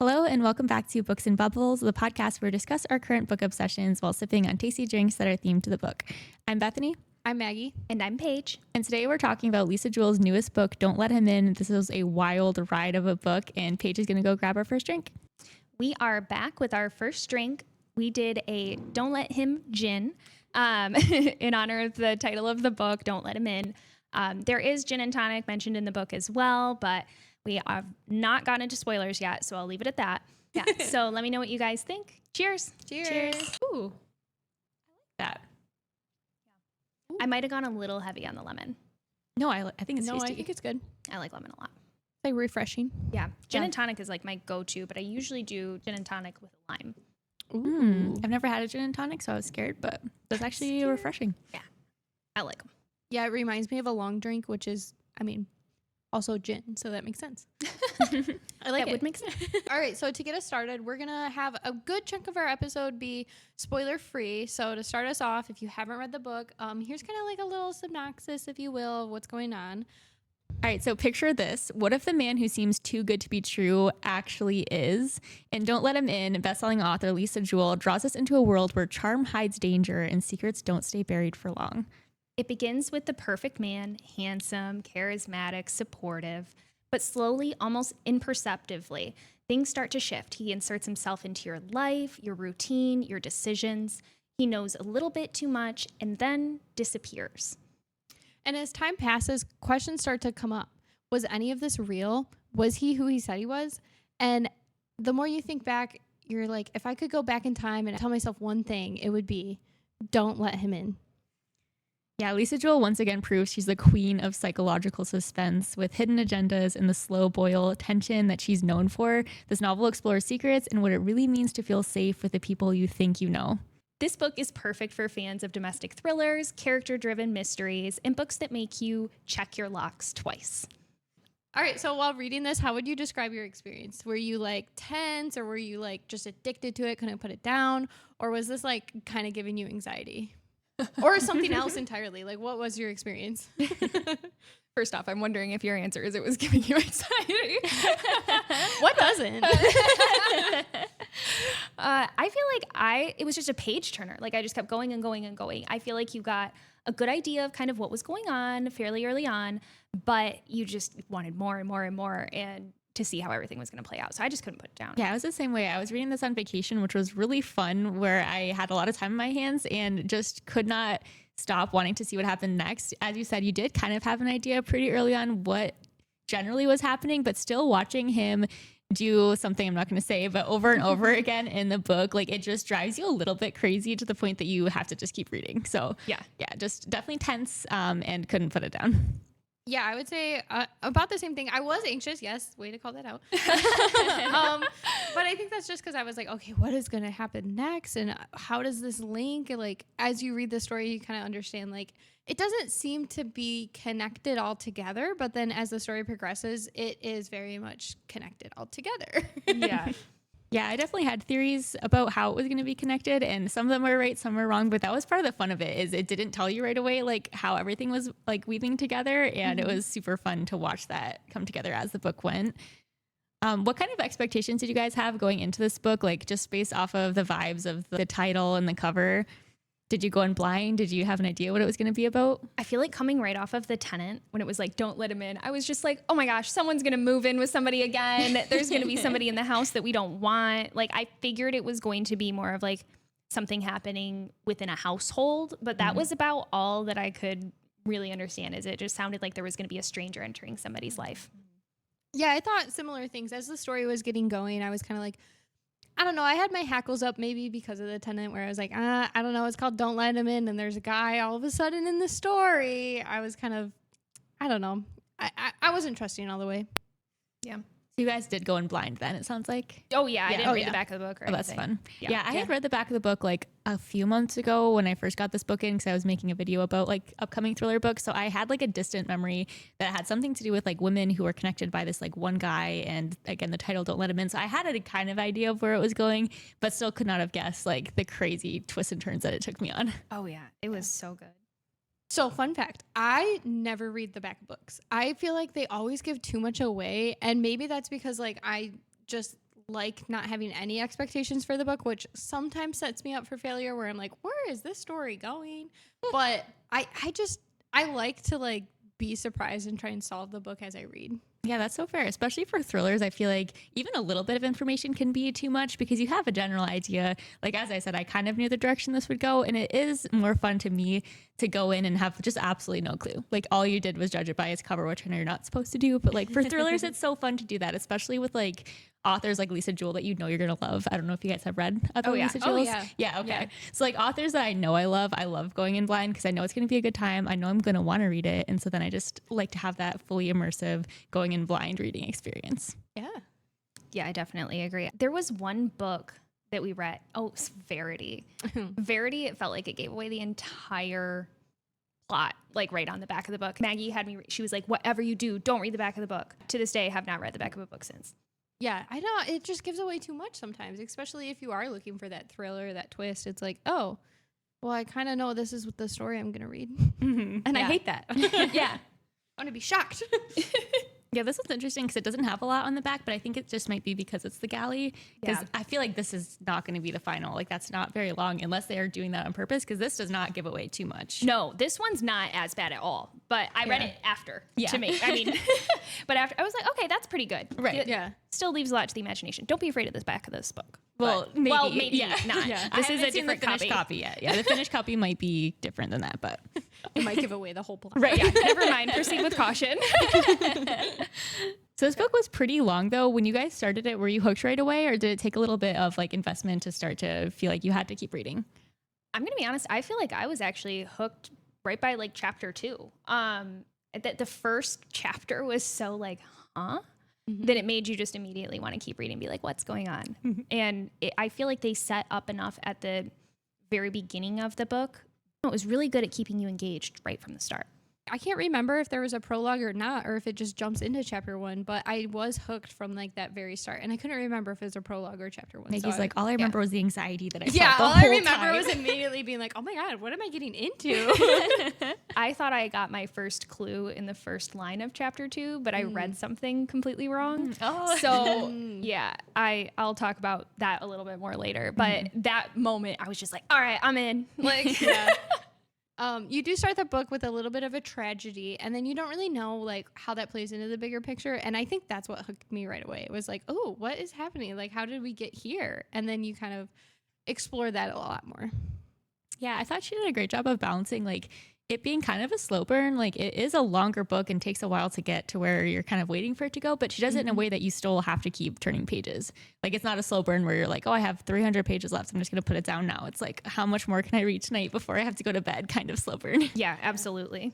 Hello and welcome back to Books and Bubbles, the podcast where we discuss our current book obsessions while sipping on tasty drinks that are themed to the book. I'm Bethany. I'm Maggie. And I'm Paige. And today we're talking about Lisa Jewell's newest book, Don't Let Him In. This is a wild ride of a book, and Paige is going to go grab our first drink. We are back with our first drink. We did a Don't Let Him gin in honor of the title of the book, Don't Let Him In. There is gin and tonic mentioned in the book as well, but we have not gotten into spoilers yet, so I'll leave it at that. Yeah. So let me know what you guys think. Cheers. Cheers. Ooh, I like that. I might have gone a little heavy on the lemon. No, I think it's No, tasty. I think it's good. I like lemon a lot. It's like refreshing. Yeah. Gin and tonic is like my go-to, but I usually do gin and tonic with lime. I've never had a gin and tonic, so I was scared, but that's actually refreshing. Yeah. I like them. Yeah, it reminds me of a long drink, which is, also gin, so that makes sense. I like That it. would make sense. All right, so to get us started, we're going to have a good chunk of our episode be spoiler-free. So to start us off, if you haven't read the book, here's kind of like a little synopsis, if you will, of what's going on. All right, so picture this. What if the man who seems too good to be true actually is? And Don't Let Him In, bestselling author Lisa Jewell draws us into a world where charm hides danger and secrets don't stay buried for long. It begins with the perfect man, handsome, charismatic, supportive, but slowly, almost imperceptibly, things start to shift. He inserts himself into your life, your routine, your decisions. He knows a little bit too much and then disappears. And as time passes, questions start to come up. Was any of this real? Was he who he said he was? And the more you think back, you're like, if I could go back in time and tell myself one thing, it would be, don't let him in. Yeah, Lisa Jewell once again proves she's the queen of psychological suspense with hidden agendas and the slow boil tension that she's known for. This novel explores secrets and what it really means to feel safe with the people you think you know. This book is perfect for fans of domestic thrillers, character-driven mysteries, and books that make you check your locks twice. All right, so while reading this, how would you describe your experience? Were you like tense, or were you like just addicted to it, couldn't put it down? Or was this like kind of giving you anxiety? Or something else entirely? Like, what was your experience? First off, I'm wondering if your answer is it was giving you anxiety. What doesn't? I feel like it was just a page turner. Like I just kept going and going and going. I feel like you got a good idea of kind of what was going on fairly early on, but you just wanted more and more and more and to see how everything was going to play out. So I just couldn't put it down. Yeah, I was the same way. I was reading this on vacation, which was really fun, where I had a lot of time in my hands and just could not stop wanting to see what happened next. As you said, you did kind of have an idea pretty early on what generally was happening, but still watching him do something I'm not going to say, but over and over again in the book, like it just drives you a little bit crazy to the point that you have to just keep reading. So yeah, just definitely tense and couldn't put it down. Yeah, I would say about the same thing. I was anxious. Yes, way to call that out. But I think that's just because I was like, okay, what is going to happen next? And how does this link? And like, as you read the story, you kind of understand, like, it doesn't seem to be connected all together. But then as the story progresses, it is very much connected all together. Yeah. Yeah, I definitely had theories about how it was going to be connected, and some of them were right, some were wrong, but that was part of the fun of it, is it didn't tell you right away like how everything was like weaving together, and it was super fun to watch that come together as the book went. What kind of expectations did you guys have going into this book, like just based off of the vibes of the title and the cover? Did you go in blind? Did you have an idea what it was going to be about? I feel like coming right off of The Tenant, when it was like, don't let him in, I was just like, oh my gosh, someone's going to move in with somebody again. There's going to be somebody in the house that we don't want. Like, I figured it was going to be more of like something happening within a household, but that was about all that I could really understand. Is it just sounded like there was going to be a stranger entering somebody's life. Yeah, I thought similar things. As the story was getting going, I was kind of like, I don't know. I had my hackles up maybe because of The Tenant, where I was like, I don't know. It's called Don't Let Him In. And there's a guy all of a sudden in the story. I was kind of, I don't know. I wasn't trusting all the way. Yeah. So you guys did go in blind then, it sounds like. Oh, yeah. I didn't read the back of the book or That's anything. fun. Yeah, I had read the back of the book like a few months ago when I first got this book in, because I was making a video about like upcoming thriller books. So I had like a distant memory that had something to do with like women who were connected by this like one guy, and again the title Don't Let Him In. So I had a kind of idea of where it was going, but still could not have guessed like the crazy twists and turns that it took me on. Oh, yeah. It was so good. So fun fact, I never read the back of books. I feel like they always give too much away. And maybe that's because like I just like not having any expectations for the book, which sometimes sets me up for failure where I'm like, where is this story going? But I like to like be surprised and try and solve the book as I read. Yeah, that's so fair. Especially for thrillers, I feel like even a little bit of information can be too much because you have a general idea. Like, as I said, I kind of knew the direction this would go. And it is more fun to me to go in and have just absolutely no clue. Like, all you did was judge it by its cover, which I know you're not supposed to do. But like for thrillers, it's so fun to do that, especially with like authors like Lisa Jewell that you know you're going to love. I don't know if you guys have read other Lisa Jewells. Yeah, okay. Yeah. So like authors that I know I love going in blind because I know it's going to be a good time. I know I'm going to want to read it. And so then I just like to have that fully immersive going in blind reading experience. Yeah. Yeah, I definitely agree. There was one book that we read. Oh, it's Verity. Verity, it felt like it gave away the entire plot, like right on the back of the book. Maggie had me, she was like, whatever you do, don't read the back of the book. To this day, I have not read the back of a book since. Yeah, I know. It just gives away too much sometimes, especially if you are looking for that thriller, that twist. It's like, oh, well, I kind of know this is the story I'm going to read. Mm-hmm. And I hate that. Yeah. I want to be shocked. Yeah, this one's interesting because it doesn't have a lot on the back, but I think it just might be because it's the galley. Because Yeah. I feel like this is not going to be the final. Like, that's not very long unless they are doing that on purpose because this does not give away too much. No, this one's not as bad at all, but I read it after to me. I mean, but after I was like, okay, that's pretty good. Right. It Yeah. still leaves a lot to the imagination. Don't be afraid of this back of this book. Well, But- maybe yeah. not. Yeah. This I is haven't a seen different the finished copy yet. Yeah, the finished copy might be different than that, but It might give away the whole plot. Right. Yeah. Never mind. Proceed with caution. So this book was pretty long though. When you guys started it, were you hooked right away or did it take a little bit of like investment to start to feel like you had to keep reading? I'm going to be honest. I feel like I was actually hooked right by like chapter 2. The first chapter was so like, huh? That it made you just immediately want to keep reading, be like, what's going on? And I feel like they set up enough at the very beginning of the book. It was really good at keeping you engaged right from the start. I can't remember if there was a prologue or not, or if it just jumps into chapter 1, but I was hooked from like that very start. And I couldn't remember if it was a prologue or chapter 1. Maggie's like, all I remember was the anxiety that I yeah, felt the all whole I remember time. was immediately being like, oh my God, what am I getting into? I thought I got my first clue in the first line of chapter 2, but I read something completely wrong. Oh. So yeah, I'll talk about that a little bit more later. But that moment, I was just like, all right, I'm in. Like, Yeah. You do start the book with a little bit of a tragedy, and then you don't really know like how that plays into the bigger picture. And I think that's what hooked me right away. It was like, oh, what is happening? Like, how did we get here? And then you kind of explore that a lot more. Yeah, I thought she did a great job of balancing like it being kind of a slow burn. Like it is a longer book and takes a while to get to where you're kind of waiting for it to go, but she does it in a way that you still have to keep turning pages. Like it's not a slow burn where you're like, oh, I have 300 pages left. I'm just going to put it down now. It's like, how much more can I read tonight before I have to go to bed kind of slow burn. yeah, absolutely.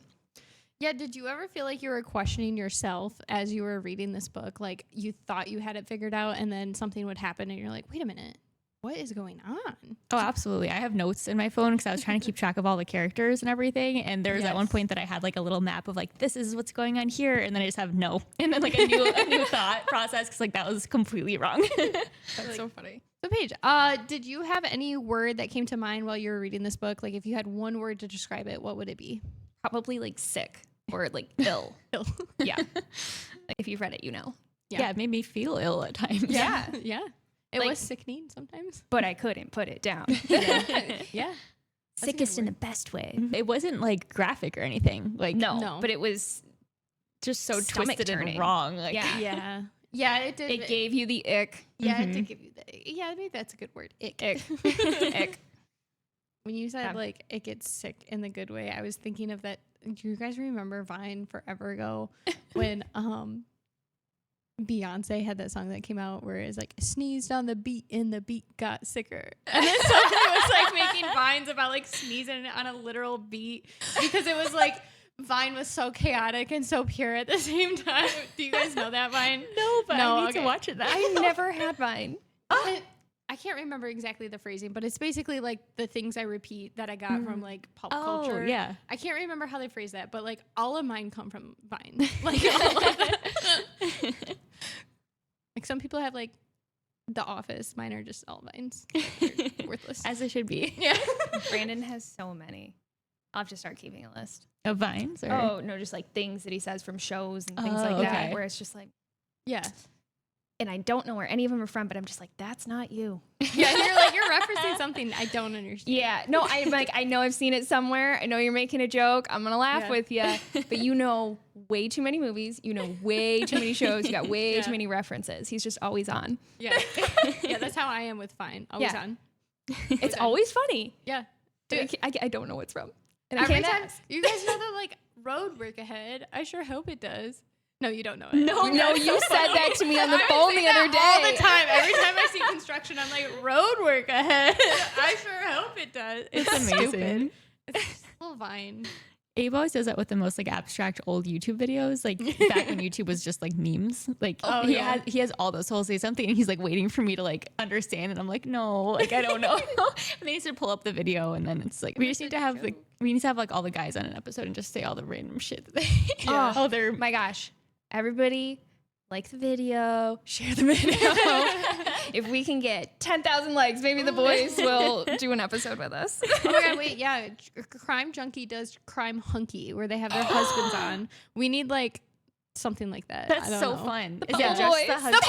Yeah, did you ever feel like you were questioning yourself as you were reading this book? Like you thought you had it figured out and then something would happen and you're like, wait a minute, what is going on? Oh, absolutely. I have notes in my phone because I was trying to keep track of all the characters and everything. And there was at one point that I had like a little map of like, this is what's going on here. And then I just have no. And then like a new thought process because like that was completely wrong. That's so funny. So Paige, did you have any word that came to mind while you were reading this book? Like if you had one word to describe it, what would it be? Probably like sick or like ill. Ill. Yeah. If you've read it, you know. Yeah, it made me feel ill at times. Yeah. Yeah. It Like- was sickening sometimes. But I couldn't put it down. Yeah. Sickest in the best way. It wasn't like graphic or anything. Like No, but it was just so stomach twisted turning. and wrong. Like Yeah. Yeah. Yeah, it did. It gave you the ick. Yeah, it did give you the. Yeah, maybe that's a good word. Ick. Ick. Ick. When you said Yeah. like it gets sick in the good way, I was thinking of that. Do you guys remember Vine forever ago when Beyonce had that song that came out where it's like sneezed on the beat and the beat got sicker, and then somebody was like making vines about like sneezing on a literal beat because it was like Vine was so chaotic and so pure at the same time. Do you guys know that Vine? no, but No, I need okay. to watch it now. I never had Vine. I can't remember exactly the phrasing, but it's basically like the things I repeat that I got from like pop culture. yeah. I can't remember how they phrase that, but like all of mine come from Vine. Like all of it. Like some people have like The Office. Mine are just all Vines. They're worthless. As it should be. Yeah. Brandon has so many. I'll have to start keeping a list. Of vines? Or? Oh, no, just like things that he says from shows and things Oh, like that, okay. where it's just like, Yeah. and I don't know where any of them are from, but I'm just like, that's not you. Yeah, you're like, you're referencing something I don't understand. Yeah, no, I'm like, I know I've seen it somewhere. I know you're making a joke. I'm gonna laugh with you, but you know way too many movies. You know way too many shows. You got way too many references. He's just always on. Yeah, yeah, that's how I am with Fine. Always on. It's always funny. Yeah. Dude, I don't know what's from. And Every I time, can't ask. you guys know the like road work ahead. I sure hope it does. No, you don't know it. No, you said that to me on the phone the other day. All the time. Every time I see construction, I'm like, road work ahead. I sure hope it does. It's amazing. It's so Vine. Abe always does that with the most like abstract old YouTube videos, like back when YouTube was just like memes. Like he has all those. So he'll say something and he's like waiting for me to like understand, and I'm like, no, like I don't know. And then he needs to pull up the video, and then it's like we need to have like all the guys on an episode and just say all the random shit that they. Oh, my gosh! Everybody, like the video, share the video. If we can get 10,000 likes, maybe the boys will do an episode with us. Oh my god, wait, yeah. Crime Junkie does Crime Hunky, where they have their husbands on. We need like something like that. That's I don't so know. fun. The Is it Bubble just Boys. the The husband?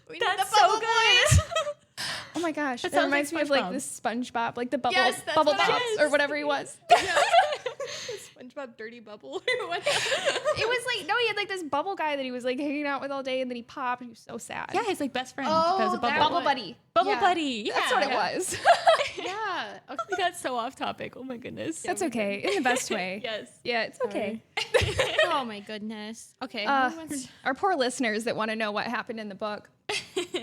We need That's the so Bubble good. Boys. Oh my gosh, that sounds reminds like me of like SpongeBob. this SpongeBob, like the bubble Yes, that's bubble what it bops is. or whatever he was. SpongeBob Dirty Bubble or what? It was like he had like this bubble guy that he was like hanging out with all day, and then he popped. He was so sad. Yeah, his like best friend. Oh, that was a that bubble. Bubble buddy. Bubble Yeah. buddy. That's Yeah. what it was. Yeah. Okay. That's so off topic. Oh my goodness. That's okay in the best way. Yes. Yeah, it's okay. Oh my goodness. Okay. Our poor listeners that want to know what happened in the book.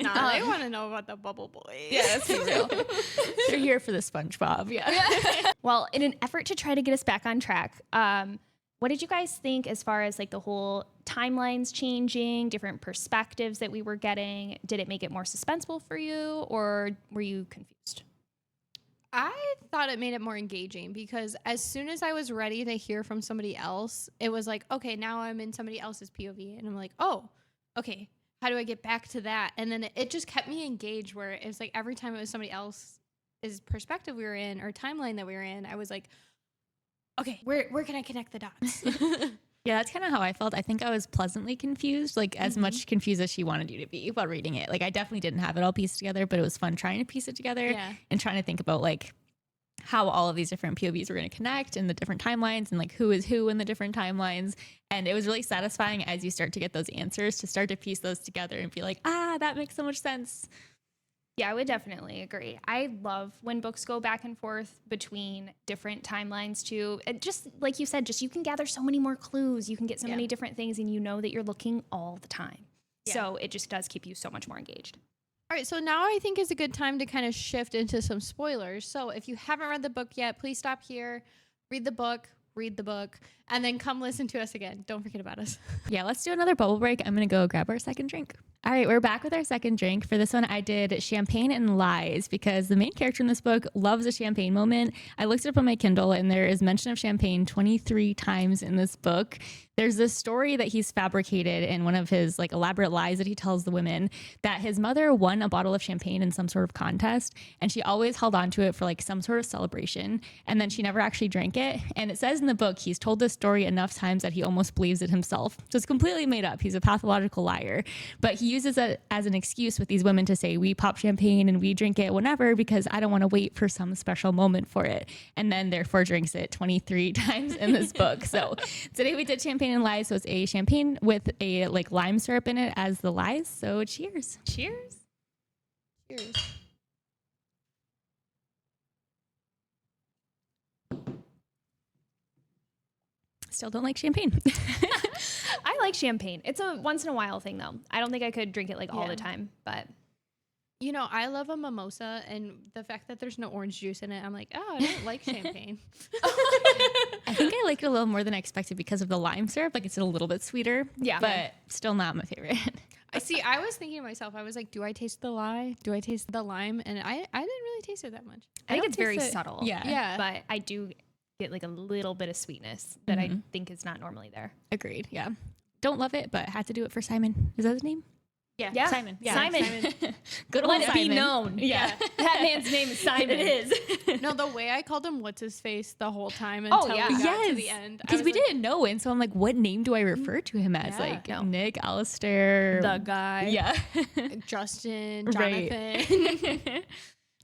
Nah, they want to know about the Bubble Boys. Yeah, let's be real. They're here for the SpongeBob. Yeah. Well, in an effort to try to get us back on track, what did you guys think as far as like the whole timelines changing, different perspectives that we were getting? Did it make it more suspenseful for you, or were you confused? I thought it made it more engaging because as soon as I was ready to hear from somebody else, it was like, okay, now I'm in somebody else's POV. And I'm like, oh, okay, how do I get back to that? And then it just kept me engaged where it was like every time it was somebody else's perspective we were in or timeline that we were in, I was like, okay, where can I connect the dots? Yeah, that's kind of how I felt. I think I was pleasantly confused, like as much confused as she wanted you to be while reading it. Like I definitely didn't have it all pieced together, but it was fun trying to piece it together and trying to think about like how all of these different POVs were going to connect and the different timelines and like who is who in the different timelines. And it was really satisfying as you start to get those answers to start to piece those together and be like, that makes so much sense. Yeah, I would definitely agree. I love when books go back and forth between different timelines too. And just like you said, just you can gather so many more clues. You can get so many different things and you know that you're looking all the time. Yeah. So it just does keep you so much more engaged. All right, so now I think is a good time to kind of shift into some spoilers. So if you haven't read the book yet, please stop here, read the book, and then come listen to us again. Don't forget about us. Yeah, let's do another bubble break. I'm going to go grab our second drink. All right, we're back with our second drink. For this one, I did champagne and lies because the main character in this book loves a champagne moment. I looked it up on my Kindle, and there is mention of champagne 23 times in this book. There's this story that he's fabricated in one of his like elaborate lies that he tells the women that his mother won a bottle of champagne in some sort of contest, and she always held on to it for like some sort of celebration, and then she never actually drank it. And it says in the book he's told this story enough times that he almost believes it himself. So it's completely made up. He's a pathological liar, but he uses it as an excuse with these women to say we pop champagne and we drink it whenever because I don't want to wait for some special moment for it, and then therefore drinks it 23 times in this book. So today we did champagne and lies. So it's a champagne with a like lime syrup in it as the lies. So cheers. Cheers. Cheers. Still don't like champagne. I like champagne. It's a once in a while thing though. I don't think I could drink it like all the time, but You know, I love a mimosa, and the fact that there's no orange juice in it, I'm like, oh, I don't like champagne. I think I like it a little more than I expected because of the lime syrup. Like it's a little bit sweeter, but still not my favorite. I was thinking to myself, I was like, do I taste the lye? Do I taste the lime? And I didn't really taste it that much. I think don't it's very taste it. subtle. Yeah. But I do get like a little bit of sweetness that I think is not normally there. Agreed. Yeah. Don't love it, but had to do it for Simon. Is that his name? Yeah. Simon. Yeah. Simon. Good old Let it Simon. be known. Yeah. That man's name is Simon. It is. No, the way I called him what's his face the whole time until yeah. we got to the end. I Because was we like, didn't know. And so I'm like, what name do I refer to him as? Yeah. Like No. Nick, Alistair. The guy. Yeah. Justin, Right. Jonathan.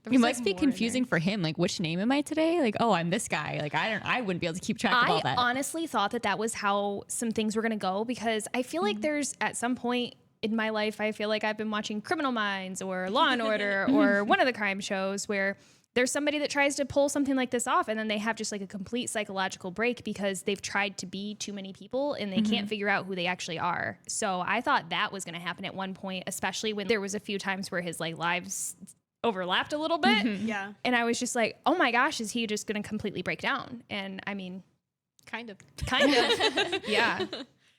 It must be confusing for him. Like, which name am I today? Like, oh, I'm this guy. Like, I wouldn't be able to keep track of all I that. honestly thought that was how some things were going to go, because I feel like there's at some point in my life, I feel like I've been watching Criminal Minds or Law and Order or one of the crime shows where there's somebody that tries to pull something like this off and then they have just like a complete psychological break because they've tried to be too many people and they can't figure out who they actually are. So I thought that was going to happen at one point, especially when there was a few times where his like lives overlapped a little bit. Yeah, And I was just like, oh my gosh, is he just going to completely break down? And I mean, kind of. yeah.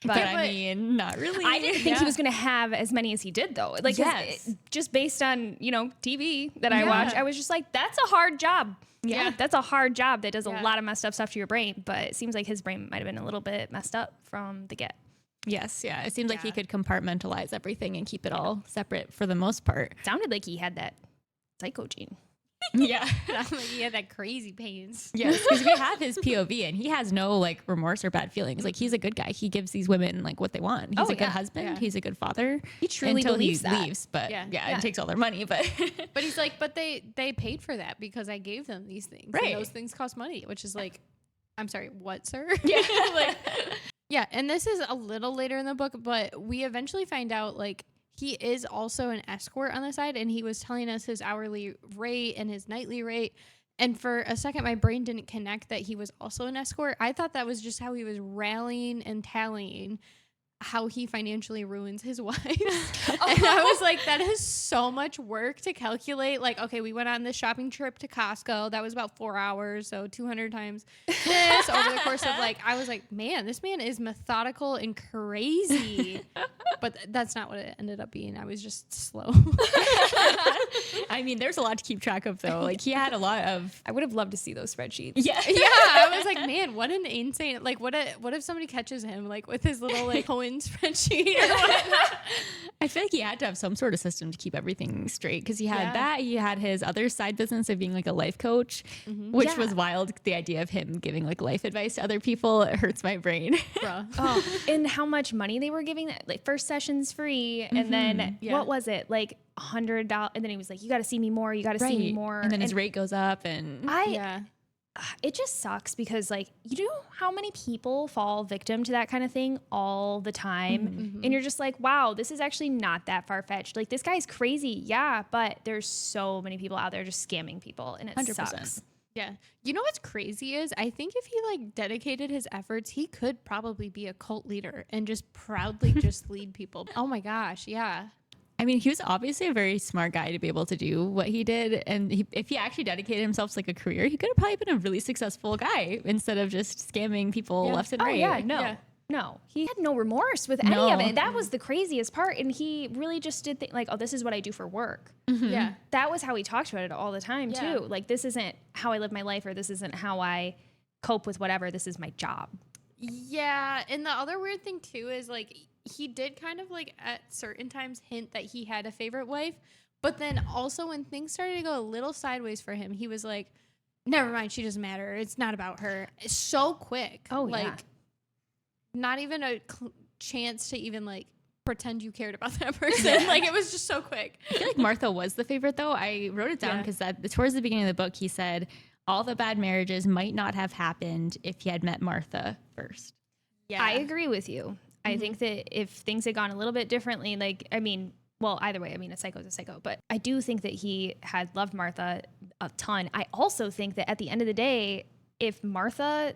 but I mean, not really. I didn't think he was going to have as many as he did, though. Like, Yes. just based on, TV that I watch, I was just like, that's a hard job. Yeah. That's a hard job that does a Yeah. lot of messed up stuff to your brain. But it seems like his brain might have been a little bit messed up from the get. Yes. Yeah. It seems like he Yeah. could compartmentalize everything and keep it all separate for the most part. Sounded like he had that psycho gene. Yeah. He had that crazy pains. Yes, because we have his POV and he has no like remorse or bad feelings. Like he's a good guy. He gives these women like what they want. He's Oh, a good yeah, husband. yeah. He's a good father. He truly until believes he that. leaves. But Yeah. it takes all their money. But But he's like, but they paid for that because I gave them these things. Right. And those things cost money, which is like, I'm sorry, what, sir? yeah, Yeah, and this is a little later in the book, but we eventually find out like he is also an escort on the side, and he was telling us his hourly rate and his nightly rate. And for a second, my brain didn't connect that he was also an escort. I thought that was just how he was rallying and tallying how he financially ruins his wife. And I was like, that is so much work to calculate. Like, okay, we went on this shopping trip to Costco. That was about 4 hours. So 200 times this over the course of like, I was like, man, this man is methodical and crazy. But that's not what it ended up being. I was just slow. I mean, there's a lot to keep track of though. Like he had a lot of I would have loved to see those spreadsheets. yeah. I was like, man, what an insane, like, what if somebody catches him like with his little like Cohen spreadsheet or whatnot? I feel like he had to have some sort of system to keep everything straight because he had Yeah. that. He had his other side business of being like a life coach, which Yeah. was wild. The idea of him giving like life advice to other people, it hurts my brain. Bruh. Oh, and how much money they were giving that, like first session's free. And then Yeah. what was it? Like $100. And then he was like, you got to see me more. You got to see me more. And then his rate goes up and Yeah. It just sucks because like, you know how many people fall victim to that kind of thing all the time. And you're just like, wow, this is actually not that far fetched. Like this guy's crazy. Yeah. But there's so many people out there just scamming people and it 100%. sucks. Yeah. You know what's crazy is I think if he like dedicated his efforts, he could probably be a cult leader and just proudly just lead people. Oh my gosh. Yeah. I mean, he was obviously a very smart guy to be able to do what he did. And if he actually dedicated himself to like a career, he could have probably been a really successful guy instead of just scamming people left and Oh right. yeah, no. Yeah. No, he had no remorse with any of No. it. That was the craziest part. And he really just did think like, oh, this is what I do for work. Yeah. That was how he talked about it all the time Yeah. too. Like this isn't how I live my life or this isn't how I cope with whatever. This is my job. Yeah. And the other weird thing too is like he did kind of like at certain times hint that he had a favorite wife. But then also when things started to go a little sideways for him, he was like, never mind, she doesn't matter. It's not about her. It's so quick. Oh, like, yeah. Not even a chance to even like pretend you cared about that person. Like it was just so quick. I feel like Martha was the favorite though. I wrote it down Yeah. because towards the beginning of the book, he said all the bad marriages might not have happened if he had met Martha first. Yeah. I agree with you. I think that if things had gone a little bit differently, like, I mean, well, either way, I mean, a psycho is a psycho, but I do think that he had loved Martha a ton. I also think that at the end of the day, if Martha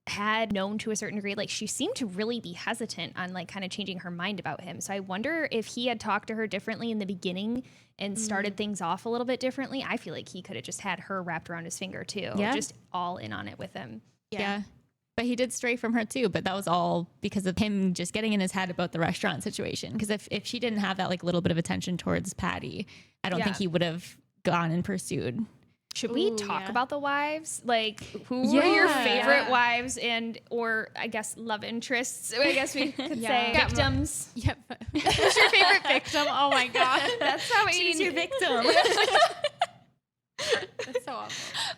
had known to a certain degree, like she seemed to really be hesitant on like kind of changing her mind about him. So I wonder if he had talked to her differently in the beginning and started things off a little bit differently. I feel like he could have just had her wrapped around his finger too. Yeah. Just all in on it with him. Yeah. But he did stray from her too. But that was all because of him just getting in his head about the restaurant situation. Because if she didn't have that like little bit of attention towards Patty, I don't think he would have gone and pursued Should we Ooh, talk yeah. about the wives? Like, who were your Yeah. favorite wives and, or I guess love interests? I guess we could say Yeah. victims. Yep. Who's your favorite victim? Oh my god. That's how She's your victim. That's so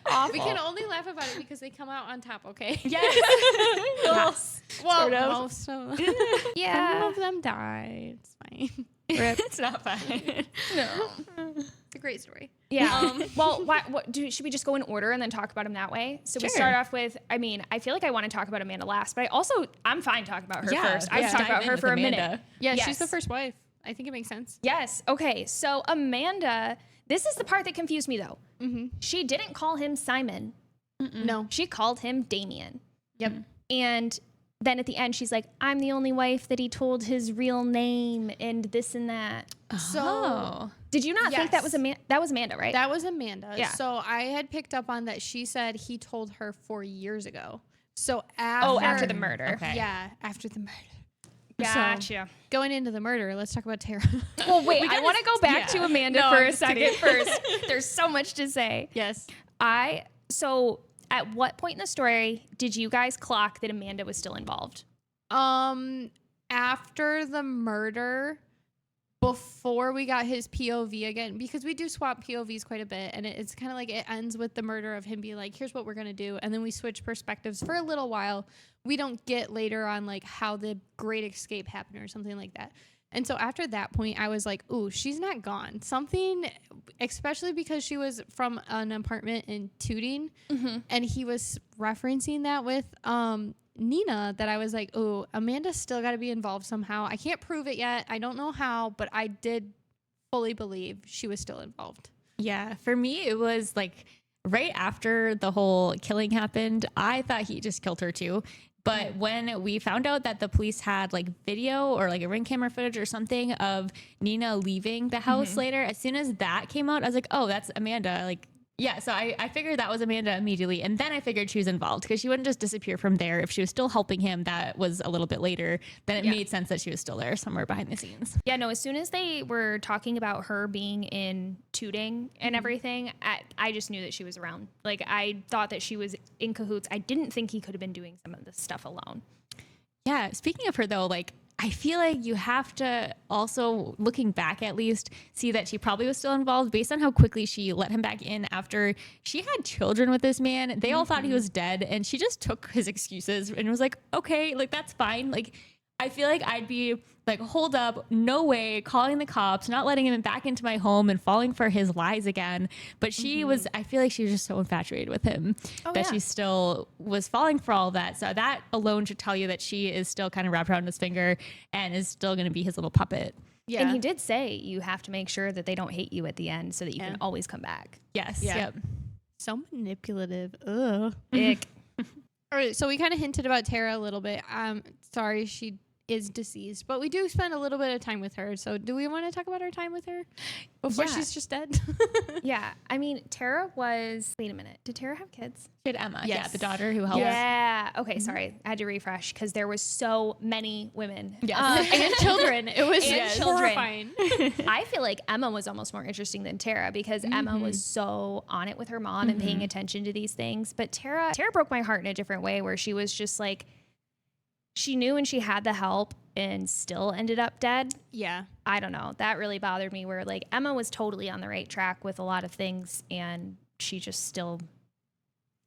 awful. We can only laugh about it because they come out on top, okay? Yes. Yes. Well, Sort of. most of them. Yeah. Some of them died. It's fine. It's not fine. No. It's a great story. Yeah. Well, should we just go in order and then talk about them that way? So we Sure. start off with, I mean, I feel like I want to talk about Amanda last, but I'm fine talking about her first. let's I've talked dive about in her with for a Amanda. minute. Yeah, Yes. she's the first wife. I think it makes sense. Yes. Okay. So Amanda, this is the part that confused me though. Mm-hmm. She didn't call him Simon. No. She called him Damien. Yep. And then at the end, she's like, I'm the only wife that he told his real name and this and that. So Did you not think that was Yes. that was Amanda, right? That was Amanda. Yeah. So I had picked up on that she said he told her 4 years ago. So after, after the murder. Okay. Yeah, after the murder. Gotcha. Going into the murder, let's talk about Tara. Well, wait, I want to go back to Amanda No, for I'm a just second kidding. first. There's so much to say. Yes. So at what point in the story did you guys clock that Amanda was still involved? After the murder, before we got his POV again, because we do swap POVs quite a bit, and it's kind of like it ends with the murder of him being like, here's what we're going to do. And then we switch perspectives for a little while. We don't get later on like how the great escape happened or something like that. And so after that point, I was like, ooh, she's not gone. Something, especially because she was from an apartment in Tooting, and he was referencing that with Nina, that I was like, oh, Amanda's still got to be involved somehow. I can't prove it yet. I don't know how, but I did fully believe she was still involved. yeah, for me, it was like right after the whole killing happened, I thought he just killed her too. But when we found out that the police had like video or like a ring camera footage or something of Nina leaving the house later, as soon as that came out, I was like, oh, that's Amanda. Like, yeah. So I figured that was Amanda immediately. And then I figured she was involved because she wouldn't just disappear from there. If she was still helping him, that was a little bit later, then it made sense that she was still there somewhere behind the scenes. Yeah, no, as soon as they were talking about her being in Tooting and everything, I just knew that she was around. Like, I thought that she was in cahoots. I didn't think he could have been doing some of this stuff alone. Yeah. Speaking of her, though, like, I feel like you have to also, looking back at least, see that she probably was still involved based on how quickly she let him back in after she had children with this man. They all thought he was dead, and she just took his excuses and was like, okay, like, that's fine. Like, I feel like I'd be like, hold up, no way, calling the cops, not letting him back into my home and falling for his lies again. But she was, I feel like she was just so infatuated with him that she still was falling for all that. So that alone should tell you that she is still kind of wrapped around his finger and is still going to be his little puppet. Yeah. And he did say you have to make sure that they don't hate you at the end so that you can always come back. Yes. Yeah. Yep. So manipulative. Ugh. Ick. All right, so we kind of hinted about Tara a little bit. Sorry, she is deceased, but we do spend a little bit of time with her. So do we want to talk about our time with her before she's just dead? Yeah. I mean, Tara was, wait a minute. Did Tara have kids? She had Emma, yeah, Yes. the daughter who helped. Yeah. Okay. Sorry. I had to refresh because there was so many women. Yes. And children. It was And children. horrifying. I feel like Emma was almost more interesting than Tara because Emma was so on it with her mom and paying attention to these things. But Tara broke my heart in a different way where she was just like, she knew and she had the help and still ended up dead. Yeah. I don't know. That really bothered me where like Emma was totally on the right track with a lot of things and she just still,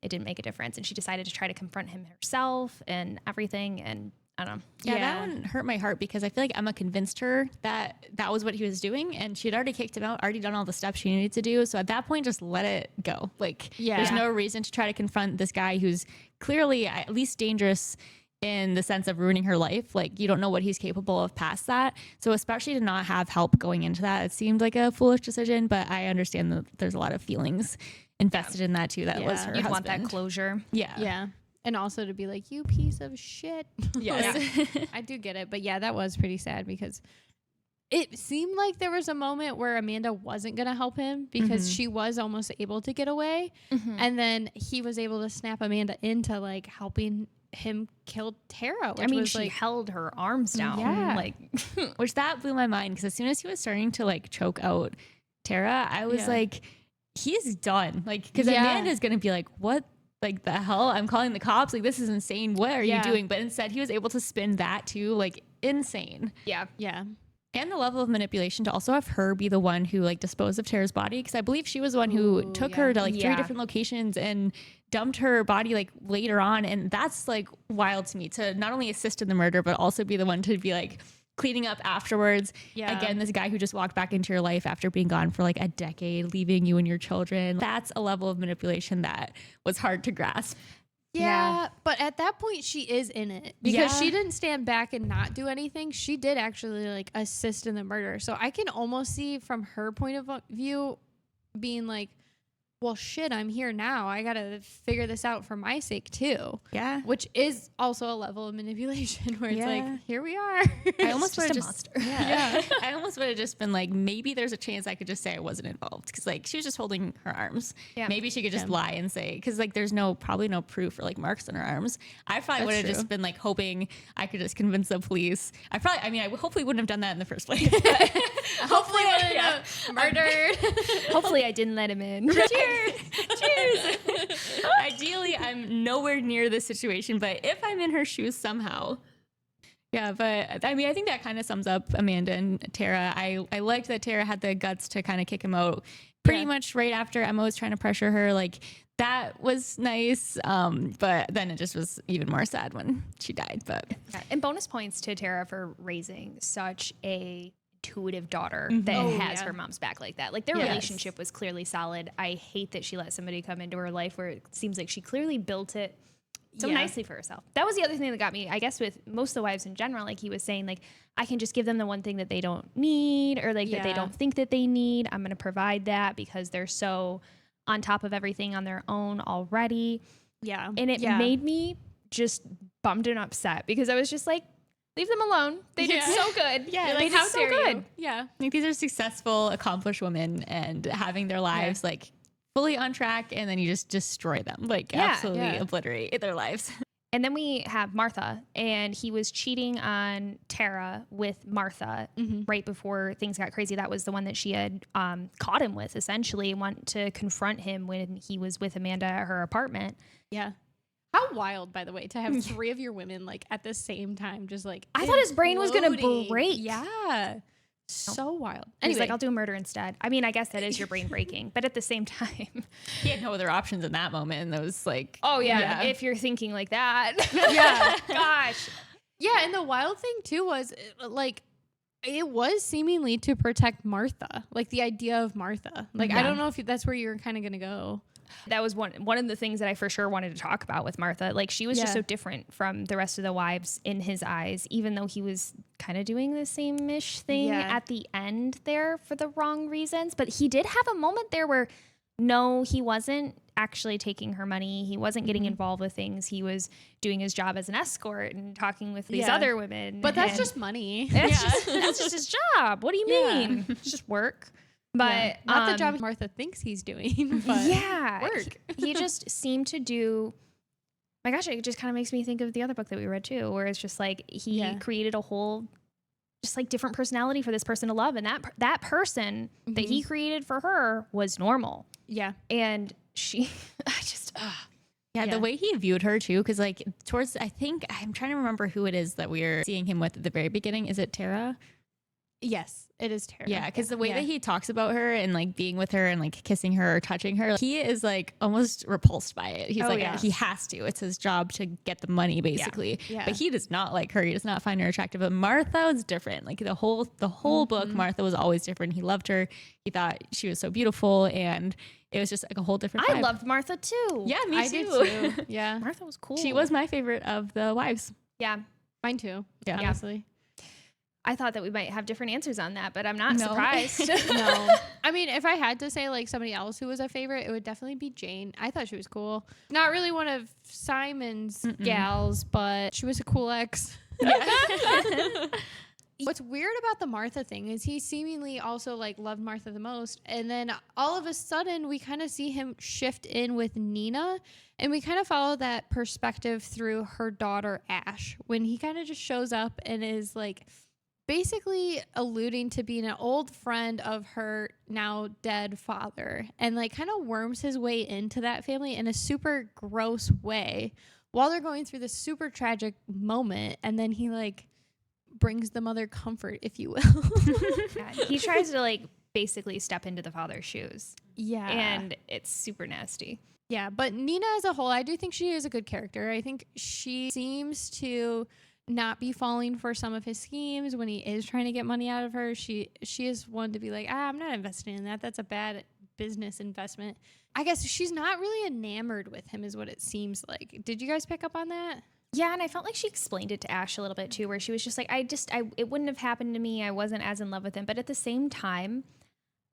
it didn't make a difference. And she decided to try to confront him herself and everything. And I don't know. Yeah, that one hurt my heart because I feel like Emma convinced her that that was what he was doing and she'd already kicked him out, already done all the steps she needed to do. So at that point, just let it go. Like, there's no reason to try to confront this guy who's clearly at least dangerous in the sense of ruining her life. Like, you don't know what he's capable of past that. So especially to not have help going into that, it seemed like a foolish decision, but I understand that there's a lot of feelings invested in that too. That was her You'd husband. want that closure. Yeah. Yeah. And also to be like, you piece of shit. Yes. Like, I do get it. But yeah, that was pretty sad because it seemed like there was a moment where Amanda wasn't going to help him because she was almost able to get away. And then he was able to snap Amanda into like helping him kill Tara. Which I mean, was she like, held her arms down. Yeah. Like, Which that blew my mind because as soon as he was starting to like choke out Tara, I was like, he's done. Like, because Yeah. Amanda's going to be like, what? Like the hell? I'm calling the cops. Like, this is insane. What are you doing? But instead he was able to spin that too. Like, insane. Yeah. Yeah. And the level of manipulation to also have her be the one who like disposed of Tara's body. Cause I believe she was the one who took her to like 3 different locations and dumped her body like later on. And that's like wild to me, to not only assist in the murder, but also be the one to be like cleaning up afterwards. Yeah. Again, this guy who just walked back into your life after being gone for like a decade, leaving you and your children. That's a level of manipulation that was hard to grasp. Yeah, but at that point she is in it because she didn't stand back and not do anything. She did actually like assist in the murder. So I can almost see from her point of view being like, well, shit, I'm here now. I got to figure this out for my sake too. Yeah. Which is also a level of manipulation where it's like, here we are. I almost would have just a just, monster. yeah. I almost would have just been like, maybe there's a chance I could just say I wasn't involved. Cause like she was just holding her arms. Yeah. Maybe she could just lie and say, cause like there's probably no proof or like marks on her arms. I probably would have just been like hoping I could just convince the police. I hopefully wouldn't have done that in the first place. Hopefully murdered. Hopefully I didn't let him in. Cheers. Ideally, I'm nowhere near this situation, but if I'm in her shoes somehow. Yeah, but I mean, I think that kind of sums up Amanda and Tara. I liked that Tara had the guts to kind of kick him out pretty much right after Emma was trying to pressure her. Like, that was nice. But then it just was even more sad when she died. But Yeah. And bonus points to Tara for raising such a intuitive daughter that has her mom's back like that. Like their relationship was clearly solid. I hate that she let somebody come into her life where it seems like she clearly built it so nicely for herself. That was the other thing that got me, I guess, with most of the wives in general. Like he was saying, like, I can just give them the one thing that they don't need or like that they don't think that they need. I'm going to provide that because they're so on top of everything on their own already. Yeah. And it made me just bummed and upset because I was just like, leave them alone. They did so good. Yeah. They did so good. Yeah. I think these are successful, accomplished women and having their lives like fully on track, and then you just destroy them, like absolutely obliterate their lives. And then we have Martha, and he was cheating on Tara with Martha right before things got crazy. That was the one that she had caught him with, essentially, and went to confront him when he was with Amanda at her apartment. Yeah. How wild, by the way, to have 3 of your women like at the same time, just like I thought his brain was gonna imploding. break. Yeah. So wild. He's Anyway, like, I'll do murder instead. I mean, I guess that is your brain breaking, but at the same time, He had no other options in that moment, and those like, oh yeah, if you're thinking like that, yeah. gosh, Yeah, and the wild thing too was like it was seemingly to protect Martha, like the idea of Martha. Like I don't know if that's where you're kind of gonna go. that was one of the things that I for sure wanted to talk about with Martha. Like she was just so different from the rest of the wives in his eyes, even though he was kind of doing the same-ish thing at the end there for the wrong reasons. But he did have a moment there where no, he wasn't actually taking her money. He wasn't getting involved with things. He was doing his job as an escort and talking with these other women. But that's just money. that's just his job. What do you mean? It's just work. But not the job Martha thinks he's doing. But work. He just seemed to do. My gosh, it just kind of makes me think of the other book that we read too, where it's just like he created a whole, just like different personality for this person to love, and that person that he created for her was normal. Yeah, and she, the way he viewed her too, because like towards, I think I'm trying to remember who it is that we were seeing him with at the very beginning. Is it Tara? Yes, it is Tara. Yeah, because the way that he talks about her and like being with her and like kissing her or touching her, he is like almost repulsed by it. He's he has to. It's his job to get the money, basically. Yeah. But he does not like her. He does not find her attractive. But Martha was different. Like the whole book, Martha was always different. He loved her. He thought she was so beautiful, and it was just like a whole different vibe. I loved Martha too. Yeah, me I too. did too. Yeah, Martha was cool. She was my favorite of the wives. Yeah, mine too. Yeah. Honestly. I thought that we might have different answers on that, but I'm not surprised. No. I mean, if I had to say like somebody else who was a favorite, it would definitely be Jane. I thought she was cool. Not really one of Simon's gals, but she was a cool ex. What's weird about the Martha thing is he seemingly also like loved Martha the most. And then all of a sudden we kind of see him shift in with Nina, and we kind of follow that perspective through her daughter, Ash, when he kind of just shows up and is like basically alluding to being an old friend of her now dead father, and like kind of worms his way into that family in a super gross way while they're going through this super tragic moment. And then he like brings the mother comfort, if you will. Yeah, he tries to like basically step into the father's shoes. Yeah. And it's super nasty. Yeah, but Nina as a whole, I do think she is a good character. I think she seems to not be falling for some of his schemes when he is trying to get money out of her. She is one to be like, I'm not investing in that. That's a bad business investment. I guess she's not really enamored with him is what it seems like. Did you guys pick up on that? Yeah, and I felt like she explained it to Ash a little bit too, where she was just like, it wouldn't have happened to me. I wasn't as in love with him. But at the same time,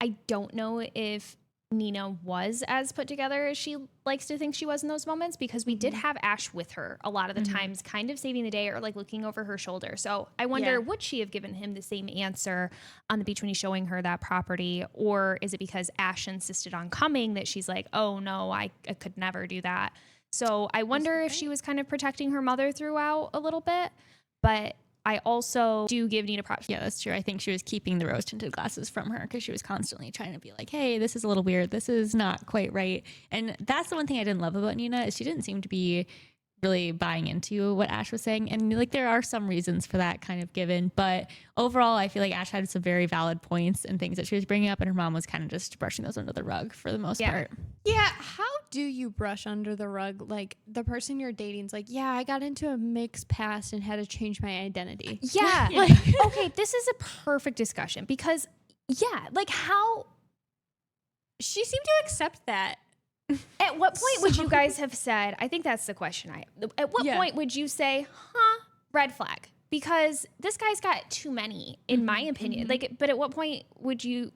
I don't know if Nina was as put together as she likes to think she was in those moments, because we did have Ash with her a lot of the times, kind of saving the day or like looking over her shoulder. So I wonder, would she have given him the same answer on the beach when he's showing her that property? Or is it because Ash insisted on coming that she's like, oh no, I could never do that. So I wonder if she was kind of protecting her mother throughout a little bit, but I also do give Nina props. Yeah, that's true. I think she was keeping the rose-tinted glasses from her because she was constantly trying to be like, hey, this is a little weird. This is not quite right. And that's the one thing I didn't love about Nina is she didn't seem to be really buying into what Ash was saying. And like there are some reasons for that kind of given. But overall, I feel like Ash had some very valid points and things that she was bringing up. And her mom was kind of just brushing those under the rug for the most part. Yeah. How do you brush under the rug? Like the person you're dating's like, yeah, I got into a mixed past and had to change my identity. Yeah. Like, okay, this is a perfect discussion because, yeah, like how she seemed to accept that. At what point would you guys have said, I think that's the question at what point would you say, red flag? Because this guy's got too many, in my opinion. Like, but at what point would you,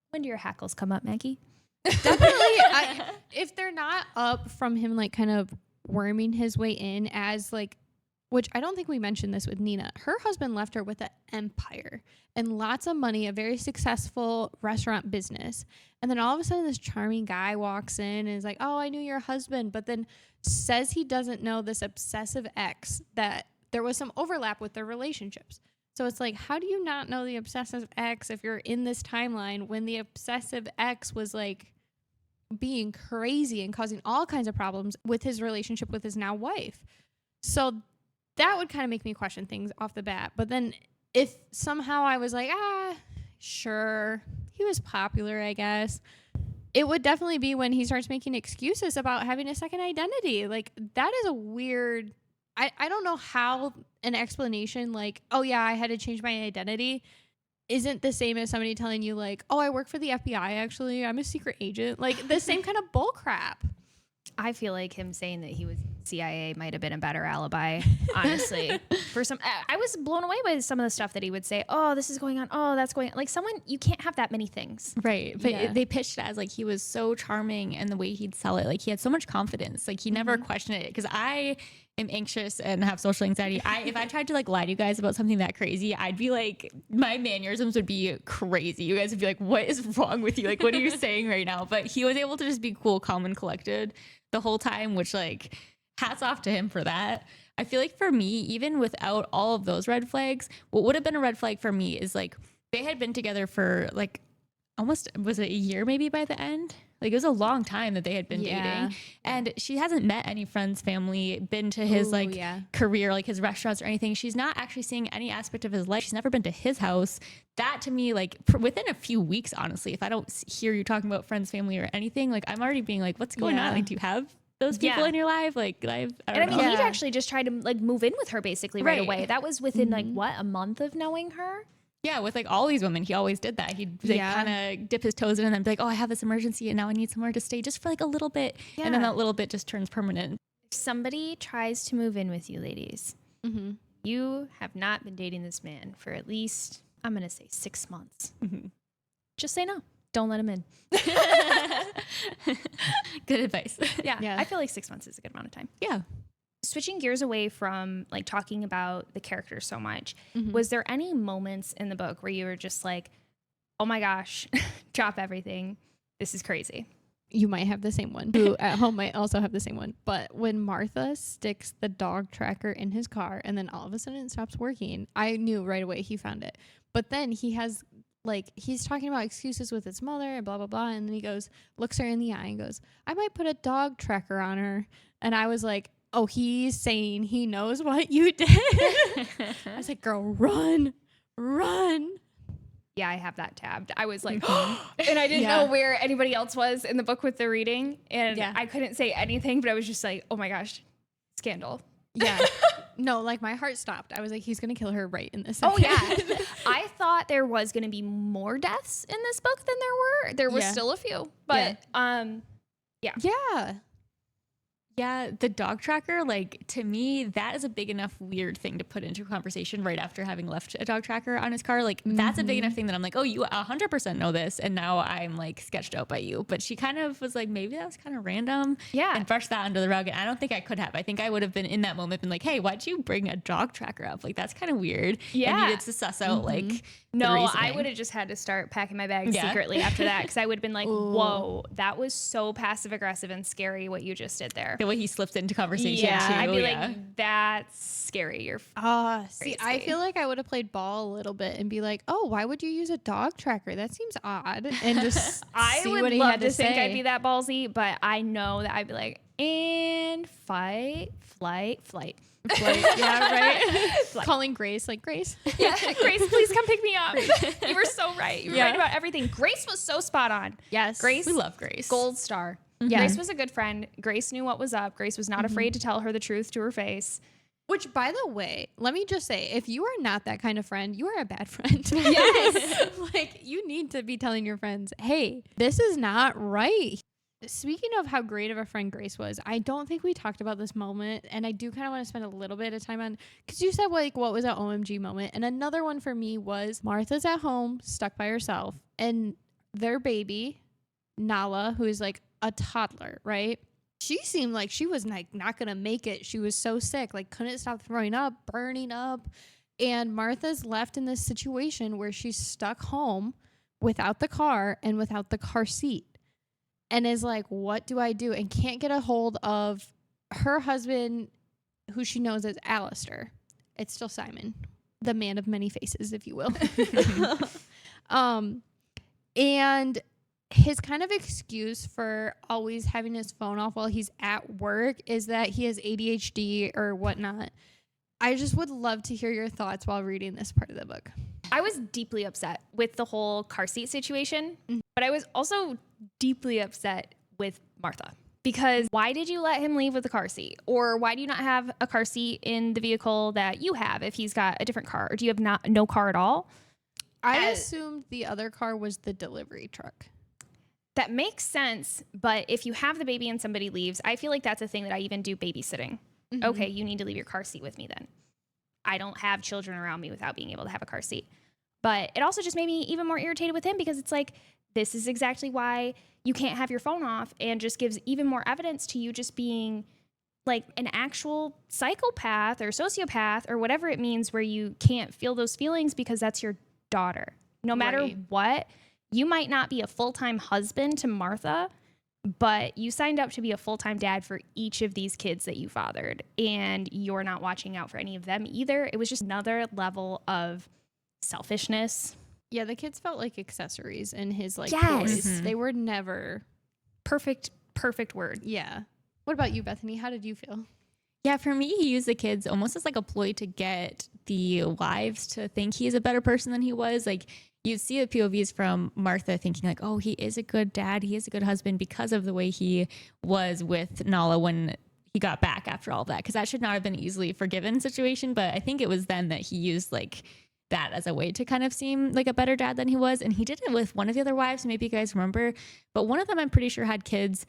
when do your hackles come up, Maggie? Definitely. If they're not up from him, like kind of worming his way in as like, which I don't think we mentioned this with Nina. Her husband left her with an empire and lots of money, a very successful restaurant business. And then all of a sudden this charming guy walks in and is like, oh, I knew your husband, but then says he doesn't know this obsessive ex, that there was some overlap with their relationships. So it's like, how do you not know the obsessive ex if you're in this timeline when the obsessive ex was like being crazy and causing all kinds of problems with his relationship with his now wife? So that would kind of make me question things off the bat. But then if somehow I was like, sure, he was popular, I guess, it would definitely be when he starts making excuses about having a second identity. Like that is a weird, I don't know how an explanation like, oh yeah, I had to change my identity isn't the same as somebody telling you like, oh, I work for the FBI, actually, I'm a secret agent. Like the same kind of bull crap. I feel like him saying that he was CIA might have been a better alibi, honestly. For some, I was blown away by some of the stuff that he would say. Oh, this is going on. Oh, that's going on. Like someone, you can't have that many things. Right. But they pitched it as like he was so charming and the way he'd sell it, like he had so much confidence. Like he never questioned it. Because I am anxious and have social anxiety. If I tried to like lie to you guys about something that crazy, I'd be like, my mannerisms would be crazy. You guys would be like, what is wrong with you? Like, what are you saying right now? But he was able to just be cool, calm, and collected the whole time, which like hats off to him for that. I feel like for me, even without all of those red flags, what would have been a red flag for me is like they had been together for like almost, was it a year maybe by the end? Like it was a long time that they had been dating, and she hasn't met any friends, family, been to his career, like his restaurants or anything. She's not actually seeing any aspect of his life. She's never been to his house. That to me, like within a few weeks, honestly, if I don't hear you talking about friends, family or anything, like I'm already being like, what's going on? Like, do you have those people in your life? Like I don't know. He'd actually just tried to like move in with her basically right away. That was within like what, a month of knowing her? Yeah, with like all these women, he always did that. He'd like, kind of dip his toes in and then be like, oh, I have this emergency and now I need somewhere to stay just for like a little bit. Yeah. And then that little bit just turns permanent. If somebody tries to move in with you, ladies, you have not been dating this man for at least, I'm going to say 6 months. Just say no. Don't let him in. Good advice. Yeah. I feel like 6 months is a good amount of time. Yeah. Switching gears away from like talking about the characters so much, was there any moments in the book where you were just like, oh my gosh, drop everything, this is crazy? you might have the same one. Who at home might also have the same one. But when Martha sticks the dog tracker in his car and then all of a sudden it stops working, I knew right away he found it. But then he has he's talking about excuses with his mother and blah, blah, blah. And then he looks her in the eye and goes, I might put a dog tracker on her. And I was like, oh, he's saying he knows what you did. I was like, girl, run. Yeah, I have that tabbed. I was like, and I didn't know where anybody else was in the book with the reading. And I couldn't say anything, but I was just like, oh my gosh, scandal. Yeah. No, like my heart stopped. I was like, he's going to kill her right in this. Oh, yeah. I thought there was going to be more deaths in this book than there were. There was still a few, but Yeah. Yeah, the dog tracker, like, to me, that is a big enough weird thing to put into a conversation right after having left a dog tracker on his car. Like, that's a big enough thing that I'm like, oh, you 100% know this, and now I'm, like, sketched out by you. But she kind of was like, maybe that was kind of random. Yeah. And brushed that under the rug. And I don't think I could have. I think I would have been in that moment, been like, hey, why'd you bring a dog tracker up? Like, that's kind of weird. Yeah. I needed to suss out, like, no, the I reasoning. would have just had to start packing my bags secretly after that, because I would have been like, whoa, that was so passive aggressive and scary what you just did there. The way he slipped into conversation, too. I'd be like, that's scary. You're see, I feel like I would have played ball a little bit and be like, oh, why would you use a dog tracker? That seems odd. And just I see would what he love had to to think say. I'd be that ballsy, but I know that I'd be like, and fight, flight. Yeah, right. Like- Calling Grace, like, Grace. Yeah, Grace, please come pick me up. You were so right. You were right about everything. Grace was so spot on. Yes. Grace, We love Grace. gold star. Yeah. Grace was a good friend. Grace knew what was up. Grace was not afraid to tell her the truth to her face. Which, by the way, let me just say, if you are not that kind of friend, you are a bad friend. Yes. Like, you need to be telling your friends, hey, this is not right. Speaking of how great of a friend Grace was, I don't think we talked about this moment, and I do kind of want to spend a little bit of time on, because you said, like, what was an OMG moment? And another one for me was Martha's at home, stuck by herself, and their baby, Nala, who is like a toddler, right? She seemed like she was like not going to make it. She was so sick, like couldn't stop throwing up, burning up. And Martha's left in this situation where she's stuck home without the car and without the car seat. And is like, what do I do? And can't get a hold of her husband, who she knows as Alistair. It's still Simon, the man of many faces, if you will. And his kind of excuse for always having his phone off while he's at work is that he has ADHD or whatnot. I just would love to hear your thoughts while reading this part of the book. I was deeply upset with the whole car seat situation, but I was also deeply upset with Martha, because why did you let him leave with the car seat? Or why do you not have a car seat in the vehicle that you have if he's got a different car? Or do you have no car at all? I assumed the other car was the delivery truck. That makes sense, but if you have the baby and somebody leaves, I feel like that's a thing that I even do babysitting. Okay, you need to leave your car seat with me then. I don't have children around me without being able to have a car seat. But it also just made me even more irritated with him, because it's like, this is exactly why you can't have your phone off, and just gives even more evidence to you just being like an actual psychopath or sociopath or whatever it means, where you can't feel those feelings because that's your daughter. No matter what, you might not be a full-time husband to Martha, but you signed up to be a full-time dad for each of these kids that you fathered, and you're not watching out for any of them either. It was just another level of selfishness. Yeah, the kids felt like accessories in his like Yes. toys. They were never Perfect word. Yeah. What about you, Bethany? How did you feel? Yeah, for me, he used the kids almost as like a ploy to get the wives to think he's a better person than he was. Like, you see the POVs from Martha thinking like, oh, he is a good dad, he is a good husband because of the way he was with Nala when he got back after all of that. Because that should not have been easily forgiven situation. But I think it was then that he used like that as a way to kind of seem like a better dad than he was. And he did it with one of the other wives, maybe you guys remember. But one of them, I'm pretty sure, had kids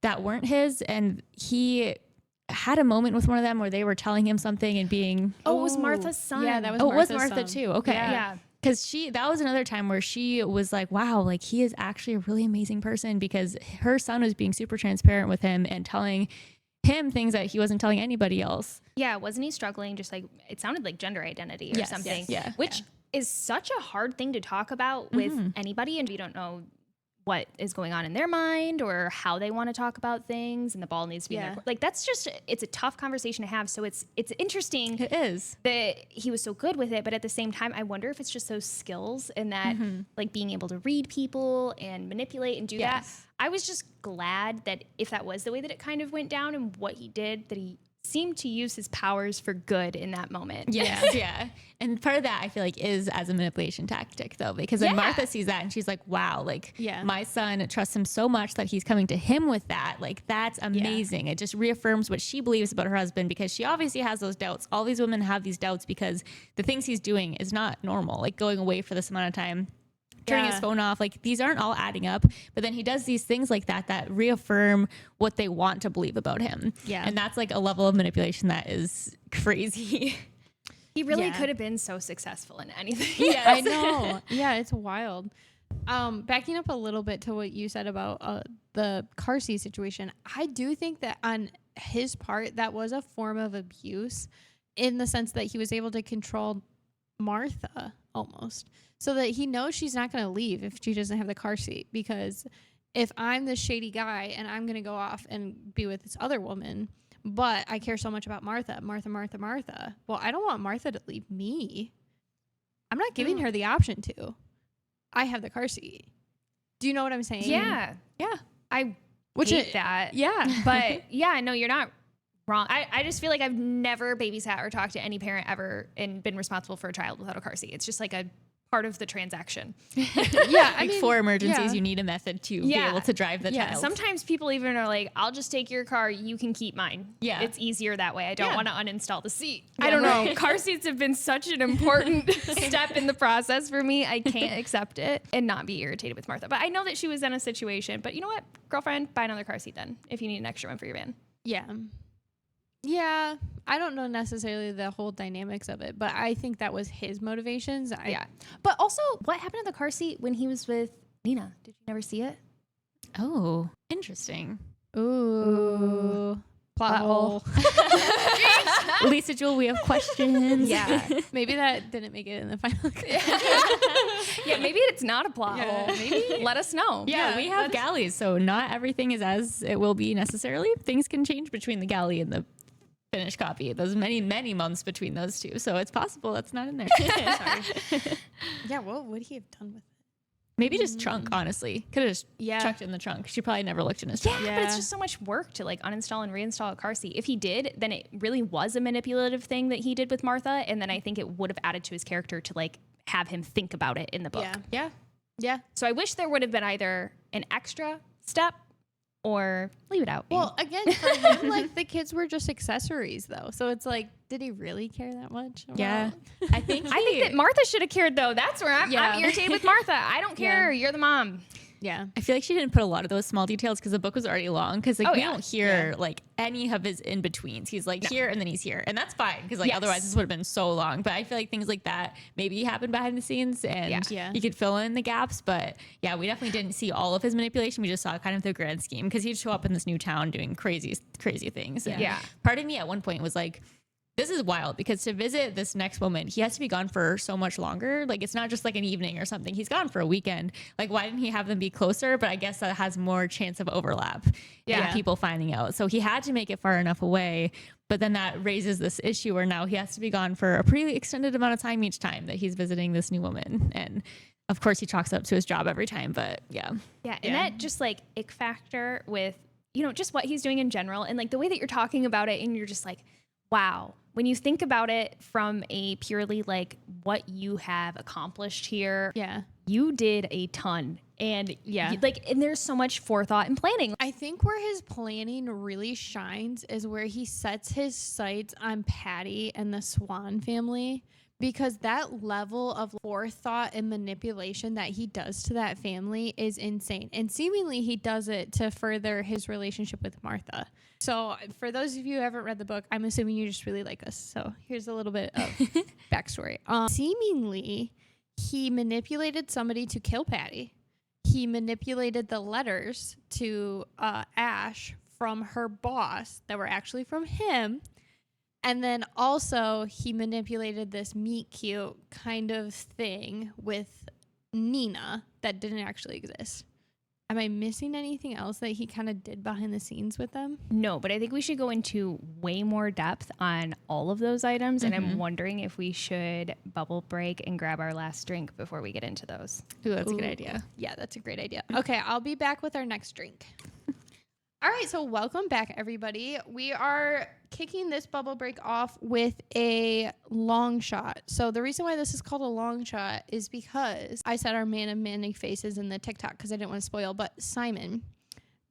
that weren't his. And he had a moment with one of them where they were telling him something and being... Oh, it was Martha's son. Yeah, that was Oh, it was Martha's Martha son. too. Okay. Yeah. Because that was another time where she was like, wow, like he is actually a really amazing person, because her son was being super transparent with him and telling him things that he wasn't telling anybody else. Yeah, wasn't he struggling? Just like, it sounded like gender identity or Yes, something. yes, yeah. Which is such a hard thing to talk about with anybody. And if you don't know what is going on in their mind or how they want to talk about things, and the ball needs to be in their court. Like, that's just, it's a tough conversation to have. So it's interesting. It is. That he was so good with it, but at the same time, I wonder if it's just those skills and that like being able to read people and manipulate and do that. I was just glad that if that was the way that it kind of went down and what he did, that he seemed to use his powers for good in that moment. Yeah. And part of that I feel like is as a manipulation tactic though, because then Martha sees that and she's like, wow, like my son trusts him so much that he's coming to him with that. Like, that's amazing. It just reaffirms what she believes about her husband, because she obviously has those doubts. All these women have these doubts because the things he's doing is not normal. Like going away for this amount of time, turning his phone off, like these aren't all adding up. But then he does these things like that reaffirm what they want to believe about him. And that's like a level of manipulation that is crazy. He really could have been so successful in anything. I know. Yeah, it's wild. Backing up a little bit to what you said about the car seat situation, I do think that on his part, that was a form of abuse in the sense that he was able to control Martha almost, so that he knows she's not going to leave if she doesn't have the car seat. Because if I'm the shady guy and I'm going to go off and be with this other woman, but I care so much about Martha, well, I don't want Martha to leave me. I'm not giving her the option to. I have the car seat. Do you know what I'm saying? Yeah. I hate that. Yeah. But yeah, no, you're not wrong. I just feel like I've never babysat or talked to any parent ever and been responsible for a child without a car seat. It's just like a part of the transaction. I mean, for emergencies, you need a method to be able to drive the child. Sometimes people even are like, I'll just take your car, you can keep mine. It's easier that way. I don't want to uninstall the seat. I don't know. Car seats have been such an important step in the process for me. I can't accept it and not be irritated with Martha. But I know that she was in a situation, but you know what, girlfriend, buy another car seat then if you need an extra one for your van. Yeah, I don't know necessarily the whole dynamics of it, but I think that was his motivations. But also, what happened to the car seat when he was with Nina? Did you never see it? Oh, interesting. Ooh. Plot hole. Lisa, Jewell, we have questions. Maybe that didn't make it in the final. Maybe it's not a plot hole. Maybe let us know. We have galleys, so not everything is as it will be necessarily. Things can change between the galley and the finished copy. There's many months between those two, so it's possible that's not in there. Sorry. Yeah, what would he have done with it? Maybe just trunk, honestly. Could have just chucked it in the trunk. She probably never looked in his trunk. But it's just so much work to like uninstall and reinstall a car seat. If he did, then it really was a manipulative thing that he did with Martha, and then I think it would have added to his character to like have him think about it in the book. Yeah. So I wish there would have been either an extra step or leave it out. Well, again, for him, like the kids were just accessories though. So it's like, did he really care that much? I think that Martha should have cared though. That's where I'm irritated with Martha. I don't care. You're the mom. I feel like she didn't put a lot of those small details because the book was already long. Because like we don't hear like any of his in betweens. He's like here and then he's here, and that's fine because like otherwise this would have been so long. But I feel like things like that maybe happened behind the scenes, and you could fill in the gaps. But we definitely didn't see all of his manipulation. We just saw kind of the grand scheme because he'd show up in this new town doing crazy things. And part of me at one point was like, this is wild because to visit this next woman, he has to be gone for so much longer. Like, it's not just like an evening or something. He's gone for a weekend. Like, why didn't he have them be closer? But I guess that has more chance of overlap and people finding out. So he had to make it far enough away. But then that raises this issue where now he has to be gone for a pretty extended amount of time each time that he's visiting this new woman. And of course, he chalks up to his job every time. But and that just like ick factor with, you know, just what he's doing in general. And like the way that you're talking about it and you're just like, wow. When you think about it from a purely like what you have accomplished here, you did a ton. And and there's so much forethought and planning. I think where his planning really shines is where he sets his sights on Patty and the Swan family, because that level of forethought and manipulation that he does to that family is insane. And seemingly he does it to further his relationship with Martha. So for those of you who haven't read the book, I'm assuming you just really like us. So here's a little bit of backstory. Seemingly he manipulated somebody to kill Patty. He manipulated the letters to Ash from her boss that were actually from him. And then also he manipulated this meet cute kind of thing with Nina that didn't actually exist. Am I missing anything else that he kind of did behind the scenes with them? No, but I think we should go into way more depth on all of those items. And I'm wondering if we should bubble break and grab our last drink before we get into those. Ooh, that's a good idea. Yeah, that's a great idea. Okay, I'll be back with our next drink. All right, so welcome back, everybody. We are kicking this bubble break off with a long shot. So the reason why this is called a long shot is because I said our man of many faces in the TikTok because I didn't want to spoil, but Simon,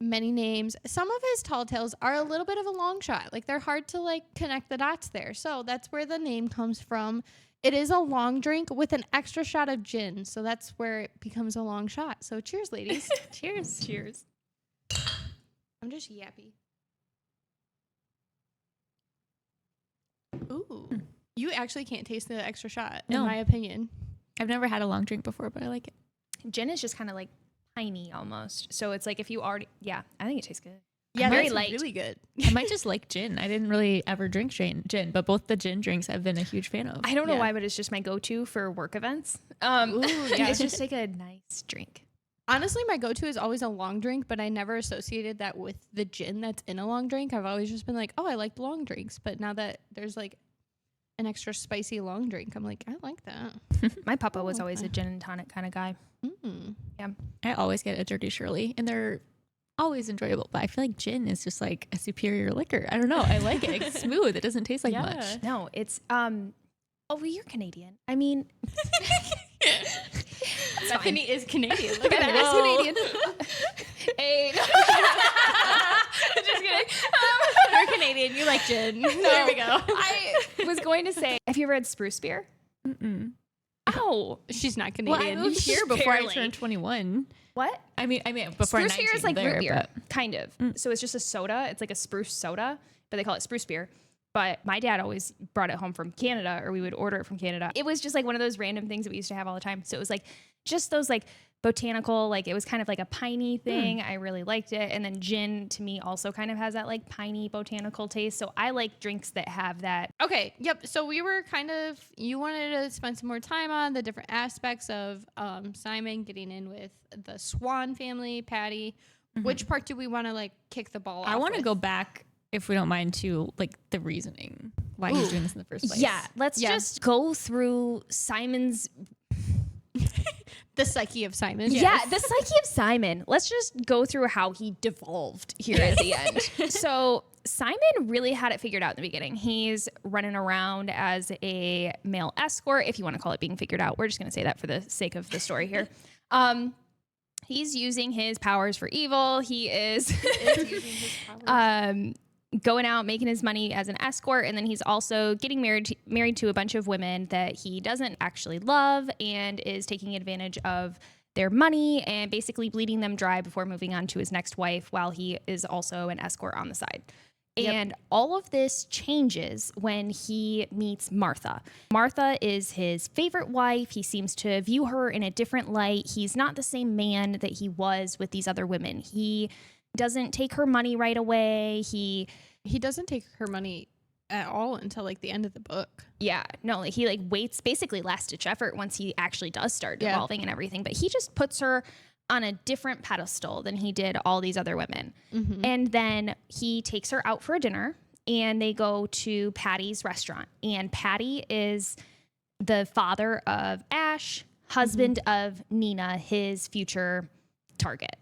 many names. Some of his tall tales are a little bit of a long shot. Like they're hard to like connect the dots there. So that's where the name comes from. It is a long drink with an extra shot of gin. So that's where it becomes a long shot. So cheers, ladies. Cheers. Cheers. I'm just yappy. Ooh. You actually can't taste the extra shot, in my opinion. I've never had a long drink before, but I like it. Gin is just kind of like piney almost. So it's like if you already, I think it tastes good. Yeah, very that's light. really good. I might just like gin. I didn't really ever drink gin, but both the gin drinks I've been a huge fan of. I don't know why, but it's just my go-to for work events. It's just like a nice drink. Honestly, my go-to is always a long drink, but I never associated that with the gin that's in a long drink. I've always just been like, oh, I like long drinks. But now that there's like an extra spicy long drink, I'm like, I like that. My papa was always a gin and tonic kind of guy. Yeah. I always get a dirty Shirley, and they're always enjoyable. But I feel like gin is just like a superior liquor. I don't know. I like it. It's smooth. It doesn't taste like much. No, it's well, you're Canadian. I mean, Bethany is Canadian. Look at that. Whoa. Canadian. Hey. Just kidding. You're Canadian. You like gin. No, there we go. I was going to say, have you ever had spruce beer? Mm-mm. Oh, She's not Well, Canadian. I moved here before Barely. I turned 21. what? I mean, before Spruce beer is like root beer, but kind of. So it's just a soda. It's like a spruce soda, but they call it spruce beer. But my dad always brought it home from Canada, or we would order it from Canada. It was just like one of those random things that we used to have all the time. So it was like just those like botanical, like it was kind of like a piney thing. I really liked it. And then gin to me also kind of has that like piney botanical taste. So I like drinks that have that. Okay. Yep. So we were you wanted to spend some more time on the different aspects of Simon getting in with the Swan family, Patty. Which part do we want to like kick the ball off? I want to with? go back, if we don't mind, to like the reasoning why he's doing this in the first place. Yeah. Let's just go through Simon's. The psyche of Simon. Yeah, the psyche of Simon. Let's just go through how he devolved here at the end. So Simon really had it figured out in the beginning. He's running around as a male escort, if you want to call it being figured out. We're just going to say that for the sake of the story here. He's using his powers for evil. He is using his powers. Going out, making his money as an escort, and then he's also getting married to a bunch of women that he doesn't actually love and is taking advantage of their money and basically bleeding them dry before moving on to his next wife, while he is also an escort on the side. And all of this changes when he meets Martha. Martha is his favorite wife. He seems to view her in a different light. He's not the same man that he was with these other women. He doesn't take her money right away. He doesn't take her money at all until like the end of the book. Yeah, no, like he like waits, basically last ditch effort once he actually does start devolving and everything. But he just puts her on a different pedestal than he did all these other women. And then he takes her out for a dinner and they go to Patty's restaurant. And Patty is the father of Ash, husband of Nina, his future target.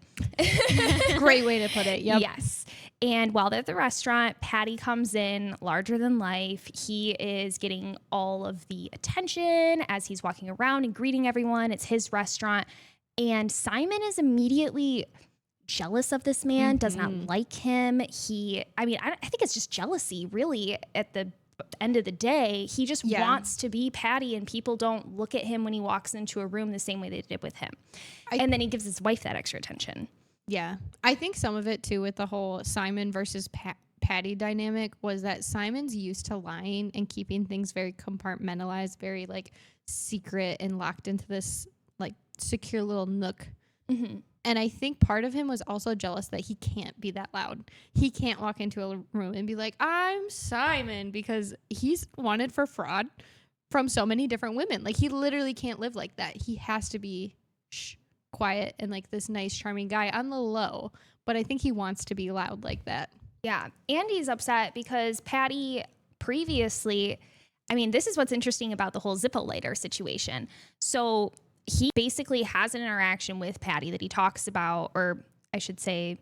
Great way to put it. Yep. Yes. And while they're at the restaurant, Patty comes in larger than life. He is getting all of the attention as he's walking around and greeting everyone. It's his restaurant. And Simon is immediately jealous of this man, does not like him. I think it's just jealousy, really, at the end of the day. He just wants to be Patty, and people don't look at him when he walks into a room the same way they did with him. And then he gives his wife that extra attention. Yeah. I think some of it too with the whole Simon versus Patty dynamic was that Simon's used to lying and keeping things very compartmentalized, very like secret and locked into this like secure little nook. And I think part of him was also jealous that he can't be that loud. He can't walk into a room and be like, I'm Simon, because he's wanted for fraud from so many different women. Like he literally can't live like that. He has to be quiet and like this nice, charming guy on the low, but I think he wants to be loud like that. Yeah. Andy's upset because Patty previously, I mean, this is what's interesting about the whole Zippo lighter situation. So he basically has an interaction with Patty that he talks about, or I should say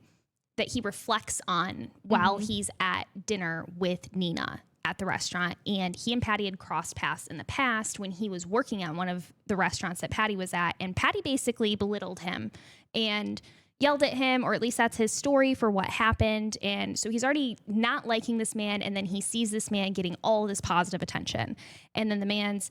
that he reflects on while he's at dinner with Nina at the restaurant. And he and Patty had crossed paths in the past when he was working at one of the restaurants that Patty was at. And Patty basically belittled him and yelled at him, or at least that's his story for what happened. And so he's already not liking this man. And then he sees this man getting all this positive attention. And then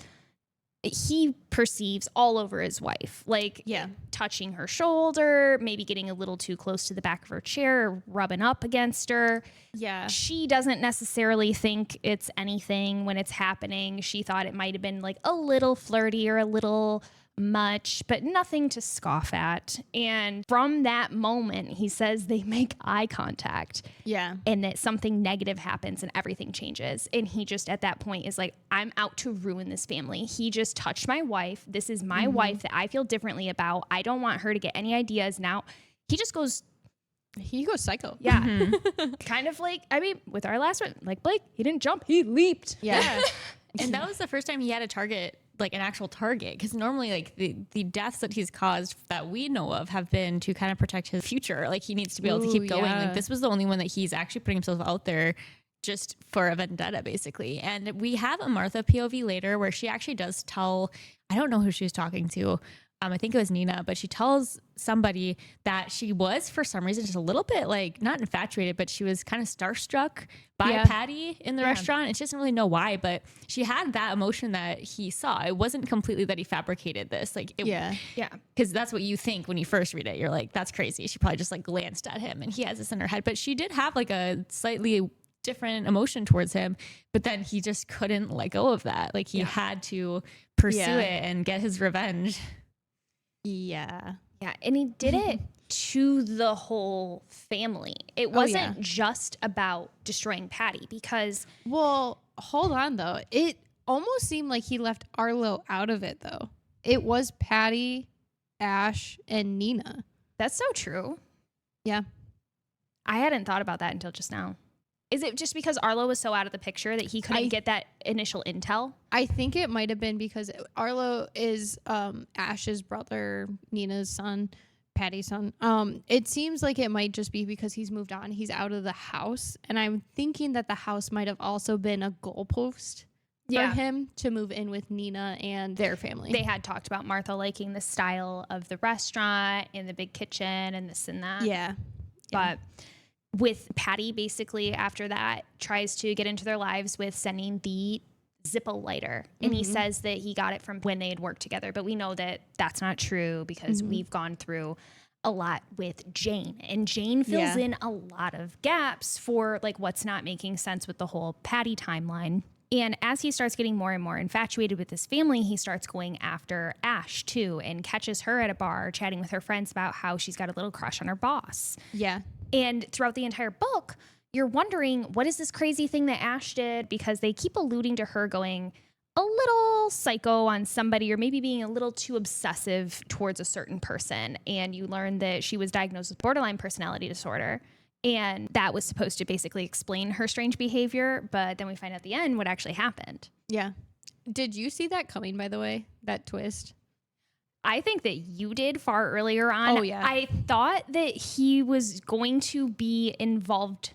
he perceives all over his wife, like touching her shoulder, maybe getting a little too close to the back of her chair, or rubbing up against her. Yeah. She doesn't necessarily think it's anything when it's happening. She thought it might have been like a little flirty or a little much, but nothing to scoff at. And from that moment, he says they make eye contact. Yeah. And that something negative happens and everything changes. And he just at that point is like, I'm out to ruin this family. He just touched my wife. This is my wife that I feel differently about. I don't want her to get any ideas now. He just goes, he goes psycho. yeah. Kind of like, I mean, with our last one, like Blake, he didn't jump, he leaped. Yeah. And that was the first time he had a target, like an actual target. Because normally, like the deaths that he's caused that we know of have been to kind of protect his future. Like he needs to be able to keep going. Yeah. Like this was the only one that he's actually putting himself out there just for a vendetta, basically. And we have a Martha POV later where she actually does tell, I don't know who she was talking to. I think it was Nina, but she tells somebody that she was, for some reason, just a little bit like not infatuated, but she was kind of starstruck by Patty in the restaurant. And she doesn't really know why, but she had that emotion that he saw. It wasn't completely that he fabricated this. Like, Yeah. Because that's what you think when you first read it. You're like, that's crazy. She probably just like glanced at him and he has this in her head. But she did have like a slightly different emotion towards him, but then he just couldn't let go of that. Like he had to pursue it and get his revenge. Yeah. Yeah. And he did it to the whole family. It wasn't just about destroying Patty because. Well, hold on though. It almost seemed like he left Arlo out of it though. It was Patty, Ash, and Nina. That's so true. Yeah. I hadn't thought about that until just now. Is it just because Arlo was so out of the picture that he couldn't get that initial intel? I think it might have been because Arlo is Ash's brother, Nina's son, Patty's son. It seems like it might just be because he's moved on. He's out of the house. And I'm thinking that the house might have also been a goalpost for him to move in with Nina and their family. They had talked about Martha liking the style of the restaurant and the big kitchen and this and that. Yeah. But with Patty, basically, after that, tries to get into their lives with sending the Zippo lighter. And he says that he got it from when they had worked together. But we know that that's not true because we've gone through a lot with Jane. And Jane fills in a lot of gaps for like what's not making sense with the whole Patty timeline. And as he starts getting more and more infatuated with his family, he starts going after Ash too and catches her at a bar chatting with her friends about how she's got a little crush on her boss. Yeah. And throughout the entire book, you're wondering, what is this crazy thing that Ash did? Because they keep alluding to her going a little psycho on somebody or maybe being a little too obsessive towards a certain person. And you learn that she was diagnosed with borderline personality disorder. And that was supposed to basically explain her strange behavior. But then we find out at the end what actually happened. Yeah. Did you see that coming, by the way? That twist? I think that you did far earlier on. Oh, yeah. I thought that he was going to be involved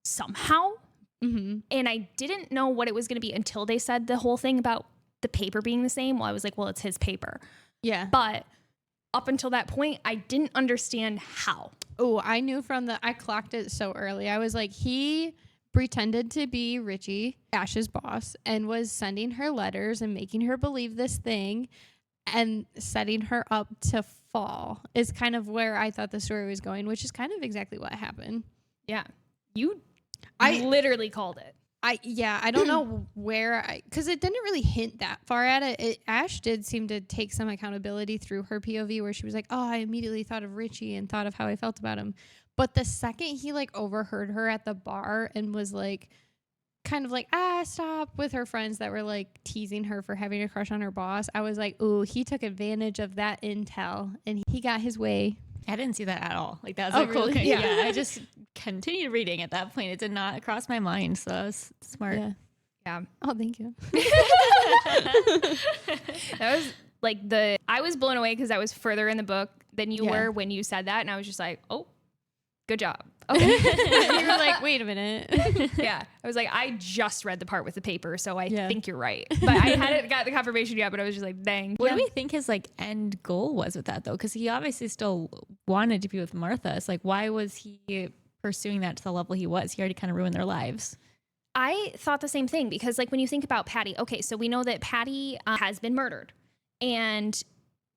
somehow. And I didn't know what it was going to be until they said the whole thing about the paper being the same. Well, I was like, well, it's his paper. Yeah. But up until that point, I didn't understand how. Oh, I knew I clocked it so early. I was like, he pretended to be Richie, Ash's boss, and was sending her letters and making her believe this thing and setting her up to fall is kind of where I thought the story was going, which is kind of exactly what happened. Yeah. I literally called it. I don't know because it didn't really hint that far at it. Ash did seem to take some accountability through her POV where she was like, oh, I immediately thought of Richie and thought of how I felt about him. But the second he like overheard her at the bar and was like kind of like, stop with her friends that were like teasing her for having a crush on her boss, I was like, ooh, he took advantage of that intel and he got his way. I didn't see that at all. Like, that was a cool really? thing. Yeah. Yeah. I just continued reading at that point. It did not cross my mind. So that was smart. Yeah. Oh, thank you. That was like I was blown away because I was further in the book than you were when you said that. And I was just like, oh, good job. Okay. You were like, wait a minute. Yeah. I was like, I just read the part with the paper, so I think you're right. But I hadn't got the confirmation yet, but I was just like, dang. What do we think his like end goal was with that though? Because he obviously still wanted to be with Martha. It's like, why was he pursuing that to the level he was? He already kind of ruined their lives. I thought the same thing because like when you think about Patty, okay, so we know that Patty has been murdered, and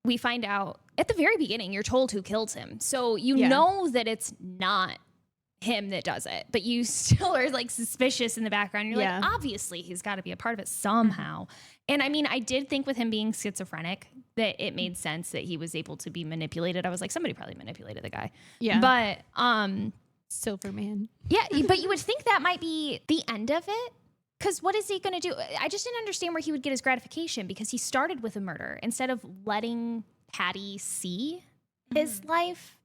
we find out at the very beginning, you're told who killed him. So you know that it's not him that does it, but you still are like suspicious in the background. You're like, obviously he's got to be a part of it somehow. And I mean, I did think with him being schizophrenic that it made sense that he was able to be manipulated. I was like, somebody probably manipulated the guy. Yeah. But Silverman. yeah, but you would think that might be the end of it. Because what is he going to do? I just didn't understand where he would get his gratification because he started with a murder instead of letting Patty see his life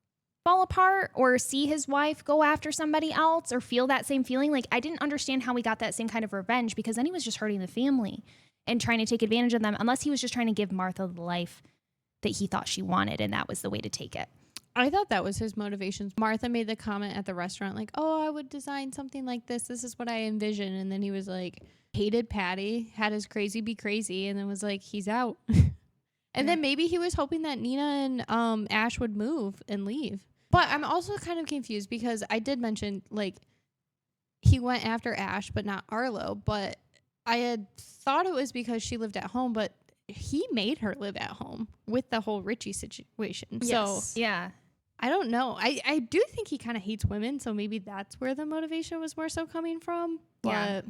fall apart or see his wife go after somebody else or feel that same feeling. Like, I didn't understand how he got that same kind of revenge because then he was just hurting the family and trying to take advantage of them, unless he was just trying to give Martha the life that he thought she wanted, and that was the way to take it. I thought that was his motivations. Martha made the comment at the restaurant, like, oh, I would design something like this. This is what I envision. And then he was like, hated Patty, had his crazy be crazy, and then was like, he's out. And then maybe he was hoping that Nina and Ash would move and leave. But I'm also kind of confused because I did mention, like, he went after Ash, but not Arlo. But I had thought it was because she lived at home, but he made her live at home with the whole Richie situation. Yes. So Yeah. I don't know. I do think he kind of hates women, so maybe that's where the motivation was more so coming from. But Yeah.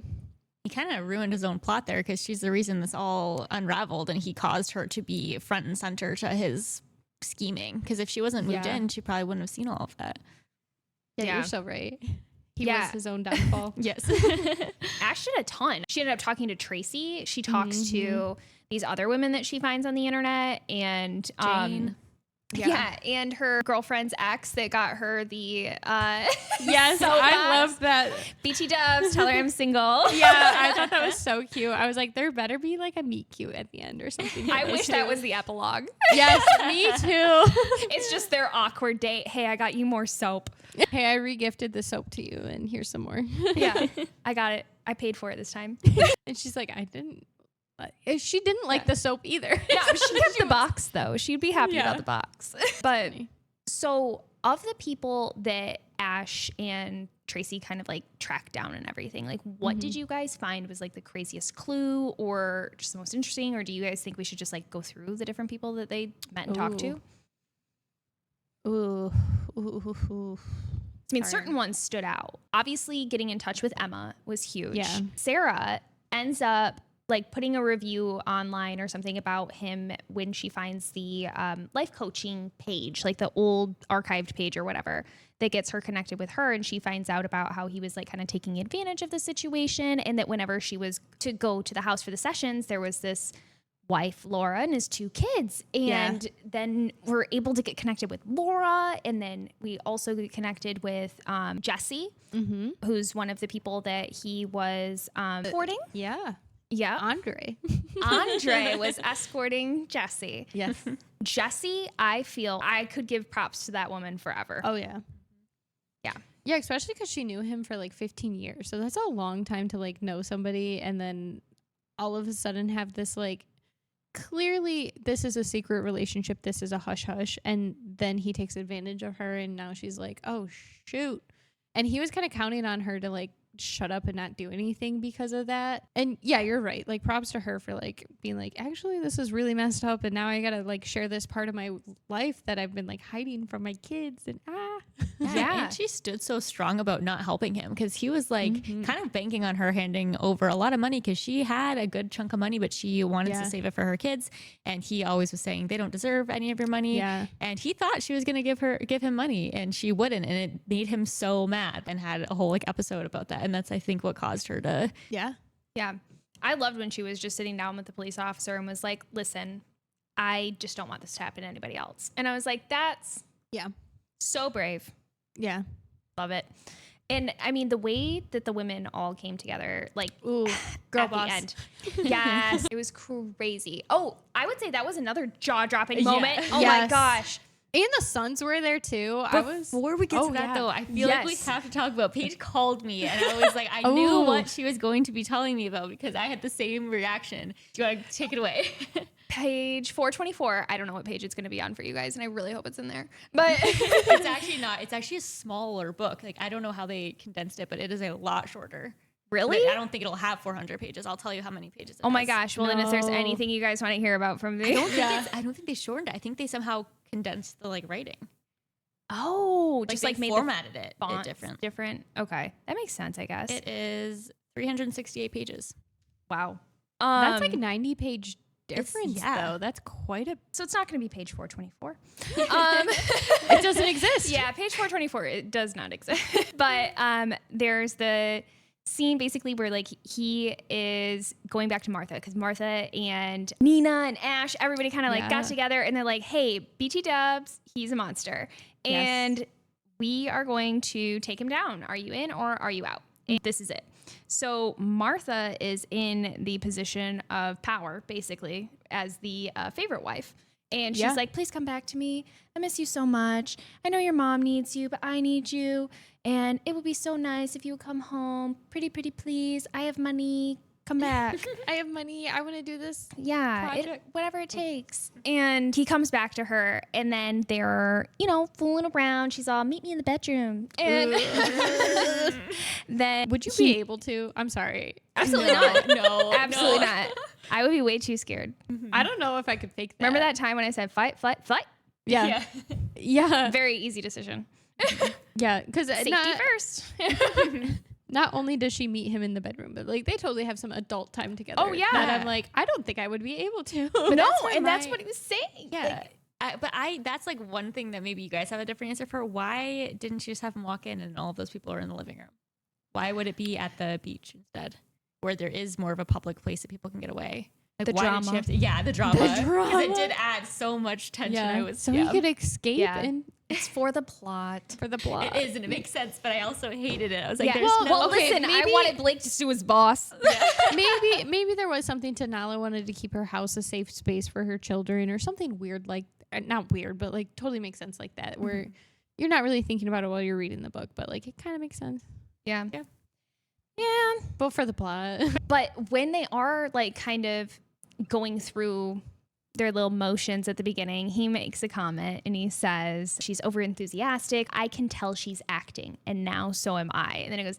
He kind of ruined his own plot there because she's the reason this all unraveled, and he caused her to be front and center to his scheming. Because if she wasn't moved in, she probably wouldn't have seen all of that. yeah, you're so right. He Yeah. was his own downfall. Yes. Ash did a ton. She ended up talking to Tracy. She talks to these other women that she finds on the internet, and Jane. Yeah, and her girlfriend's ex that got her the Yes, I love that. BT dubs, tell her I'm single. Yeah, I thought that was so cute. I was like, there better be like a meet cute at the end or something. I wish that was the epilogue. Yes, me too. It's just their awkward date. Hey, I got you more soap. Hey, I re-gifted the soap to you, and here's some more. Yeah, I got it. I paid for it this time. And she's like, I didn't. She didn't like the soap either. Yeah, she kept the box though. She'd be happy about the box. But so of the people that Ash and Tracy kind of like tracked down and everything, like what did you guys find was like the craziest clue or just the most interesting? Or do you guys think we should just like go through the different people that they met and talked to? Ooh. I mean, certain ones stood out. Obviously, getting in touch with Emma was huge. Yeah. Sarah ends up like putting a review online or something about him when she finds the life coaching page, like the old archived page or whatever, that gets her connected with her. And she finds out about how he was like kind of taking advantage of the situation, and that whenever she was to go to the house for the sessions, there was this wife, Laura, and his 2 kids. And then we're able to get connected with Laura. And then we also get connected with Jesse, who's one of the people that he was courting. Yeah. Yeah. Andre. Andre was escorting Jesse. Yes. Jesse, I feel I could give props to that woman forever. Oh, yeah. Yeah. Yeah, especially because she knew him for like 15 years. So that's a long time to like know somebody and then all of a sudden have this like, clearly this is a secret relationship. This is a hush hush. And then he takes advantage of her and now she's like, oh, shoot. And he was kind of counting on her to like shut up and not do anything because of that. And yeah, you're right. Like props to her for like being like, actually, this is really messed up. And now I got to like share this part of my life that I've been like hiding from my kids. And Yeah. And she stood so strong about not helping him because he was like kind of banking on her handing over a lot of money because she had a good chunk of money, but she wanted to save it for her kids. And he always was saying they don't deserve any of your money. Yeah. And he thought she was going to give him money and she wouldn't. And it made him so mad and had a whole like episode about that. And that's, I think, what caused her to. Yeah. Yeah. I loved when she was just sitting down with the police officer and was like, listen, I just don't want this to happen to anybody else. And I was like, that's so brave. Yeah. Love it. And I mean, the way that the women all came together, like girl at boss. the end. Yes. It was crazy. Oh, I would say that was another jaw-dropping moment. Oh my gosh. And the sons were there too. Before we get to that though, I feel like we have to talk about Paige called me and I was like, I knew what she was going to be telling me about because I had the same reaction. Do you want to take it away? Page 424. I don't know what page it's going to be on for you guys, and I really hope it's in there. But it's actually not. It's actually a smaller book. Like I don't know how they condensed it, but it is a lot shorter. Really? But I don't think it'll have 400 pages. I'll tell you how many pages. Oh my gosh. Well, then if there's anything you guys want to hear about from the, I don't think they shortened it. I think they somehow condensed the like writing. Oh, Like just they like made formatted the it fonts different. Okay, that makes sense. I guess It is 368 pages. Wow. That's like 90-page difference, yeah. though. That's quite a. So it's not going to be page 424. It doesn't exist. Yeah, page 424. It does not exist. But there's the scene basically where like he is going back to Martha because Martha and Nina and Ash, everybody kind of like got together and they're like, hey, BT Dubs, he's a monster. And we are going to take him down. Are you in or are you out? And this is it. So Martha is in the position of power, basically, as the favorite wife. And she's like, please come back to me. I miss you so much. I know your mom needs you, but I need you. And it would be so nice if you would come home. Pretty, please. I have money. Come back. I have money. I want to do this. Yeah, whatever it takes. And he comes back to her, and then they're, fooling around. She's all, meet me in the bedroom. And then Would you be able to? I'm sorry. Absolutely not. No, Absolutely not. I would be way too scared. I don't know if I could fake that. Remember that time when I said fight? Yeah. Yeah. Very easy decision. Yeah. Because Safety first. not only does she meet him in the bedroom, but like they totally have some adult time together. Oh, yeah. That I'm like, I don't think I would be able to. That's what he was saying. Yeah. That's like one thing that maybe you guys have a different answer for. Why didn't she just have him walk in and all of those people are in the living room? Why would it be at the beach instead, where there is more of a public place that people can get away? Like, The why drama. Did she have to, yeah, the drama. The drama. Because it did add so much tension. Yeah. So he could escape and It's for the plot. for the plot. It is, and it makes sense, but I also hated it. I was like, Yeah. there's Well, no... listen, I wanted Blake to sue his boss. maybe there was something to Nala wanted to keep her house a safe space for her children or something weird like not weird, but like totally makes sense like that where you're not really thinking about it while you're reading the book, but like it kind of makes sense. Yeah. But for the plot. But when they are like kind of going through their little motions at the beginning, he makes a comment and he says, she's over enthusiastic. I can tell she's acting. And now so am I. And then it goes ...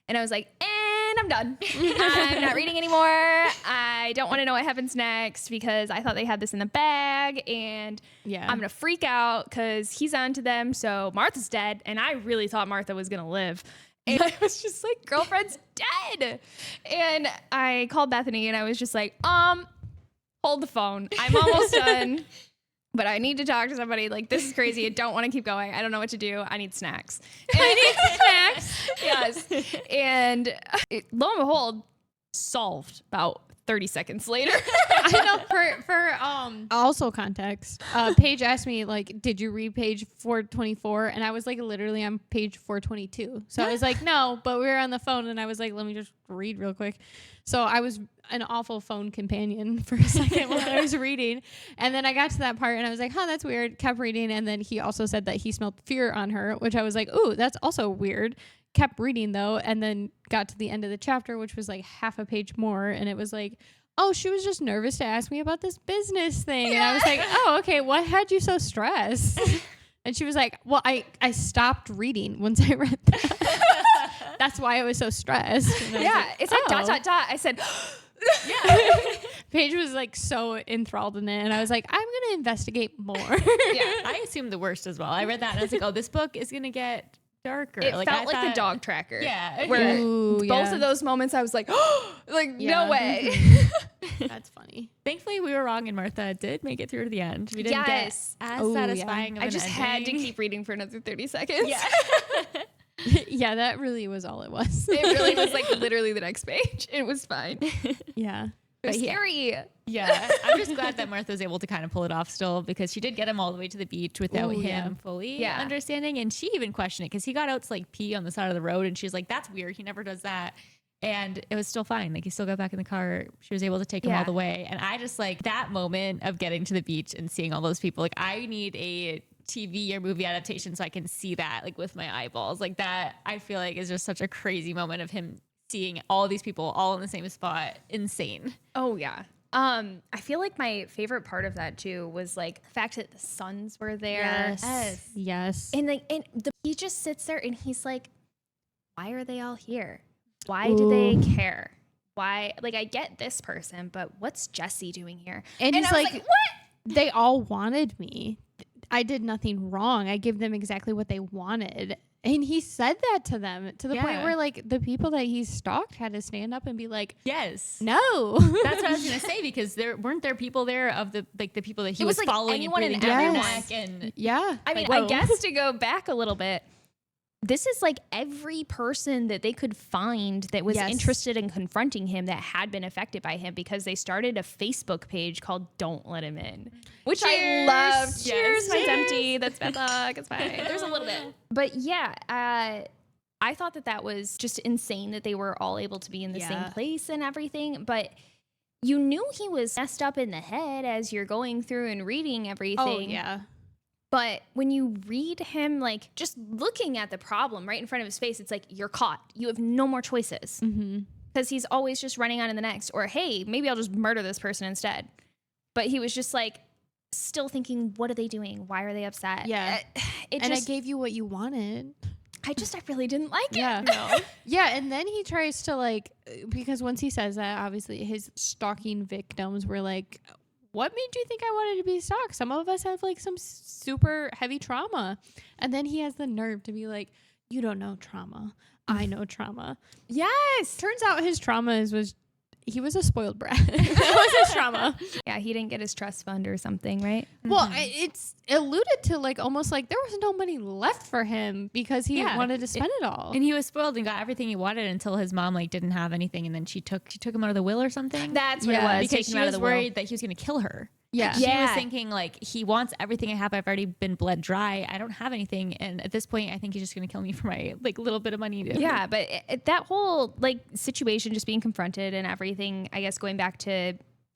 And I was like, and I'm done. I'm not reading anymore. I don't want to know what happens next because I thought they had this in the bag and Yeah. I'm going to freak out because he's onto them. So Martha's dead. And I really thought Martha was going to live. And I was just like, girlfriend's dead. And I called Bethany and I was just like, hold the phone. I'm almost done, but I need to talk to somebody. Like, this is crazy. I don't want to keep going. I don't know what to do. I need snacks. And I need snacks. Yes. And lo and behold, solved about 30 seconds later. I know for also context, Paige asked me like, did you read page 424? And I was like literally on page 422. So I was like, no, but we were on the phone and I was like, let me just read real quick. So I was an awful phone companion for a second while I was reading. And then I got to that part and I was like, huh, that's weird. Kept reading. And then he also said that he smelled fear on her, which I was like, ooh, that's also weird. Kept reading though. And then got to the end of the chapter, which was like half a page more. And it was like, oh, she was just nervous to ask me about this business thing. And I was like, oh, okay. What had you so stressed? And she was like, well, I stopped reading once I read that. That's why I was so stressed. Yeah. It said ... I said, Yeah. Paige was like so enthralled in it, and I was like, I'm gonna investigate more. Yeah, I assumed the worst as well. I read that and I was like, oh, this book is gonna get darker. It like, felt I like the thought- dog tracker. Yeah. Where Ooh, both yeah. of those moments I was like, oh, like Yeah. no way. That's funny. Thankfully, we were wrong, and Martha did make it through to the end. We didn't Yes. get as Oh, yeah. satisfying of I an just had to ending. keep reading for another 30 seconds. Yeah. Yeah, that really was all it was. It really was like literally the next page. It was fine. It Yeah. was But yeah. scary. Yeah, I'm just glad that Martha was able to kind of pull it off still, because she did get him all the way to the beach without Ooh, him yeah. fully Yeah. understanding. And she even questioned it because he got out to like pee on the side of the road, and she was like, that's weird. He never does that. And it was still fine. Like, he still got back in the car. She was able to take him all Yeah. the way. And I just like that moment of getting to the beach and seeing all those people. Like, I need a TV or movie adaptation so I can see that like with my eyeballs. Like, that I feel like is just such a crazy moment of him seeing all these people all in the same spot. Insane. Oh yeah. I feel like my favorite part of that too was like the fact that the sons were there. Yes. And like he just sits there and he's like, why are they all here? Why do they care? Why, like, I get this person, but what's Jesse doing here? And he's I was like, what? They all wanted me. I did nothing wrong. I gave them exactly what they wanted. And he said that to them to the point Yeah. where like the people that he stalked had to stand up and be like, Yes. no. That's what I was gonna say, because there weren't there people there of the like the people that he It was, was like following and anyone and breathing down their everyone. neck and Yeah. I mean, Like, I whoa. guess to go back a little bit, this is like every person that they could find that was Yes. interested in confronting him that had been affected by him, because they started a Facebook page called Don't Let Him In, which I Cheers. loved. Yes. Cheers, mine's Cheers. empty. That's bad luck. It's fine. There's a little bit. But yeah, I thought that was just insane that they were all able to be in the same Yeah. place and everything. But you knew he was messed up in the head as you're going through and reading everything. Oh, yeah. But when you read him, like, just looking at the problem right in front of his face, it's like, you're caught. You have no more choices. Mm-hmm. Because he's always just running on to the next. Or, hey, maybe I'll just murder this person instead. But he was just, like, still thinking, what are they doing? Why are they upset? Yeah. It And just, I gave you what you wanted. I really didn't like it. Yeah. No. Yeah, and then he tries to like, because once he says that, obviously his stalking victims were like, what made you think I wanted to be stalked? Some of us have like some super heavy trauma. And then he has the nerve to be like, you don't know trauma. I know trauma. Yes. Turns out his trauma was he was a spoiled brat. That was his trauma. Yeah, he didn't get his trust fund or something, right? Well, it's alluded to like almost like there was no money left for him because he Yeah. wanted to spend it all. and he was spoiled and got everything he wanted until his mom like didn't have anything, and then she took him out of the will or something. That's what Yeah, it was. because taking she him out was of the will. worried that he was gonna kill her. yeah. She was Yeah. thinking like, he wants everything I have. I've already been bled dry. I don't have anything, and at this point, I think he's just gonna kill me for my like little bit of money. Yeah, but that whole like situation, just being confronted and everything, I guess going back to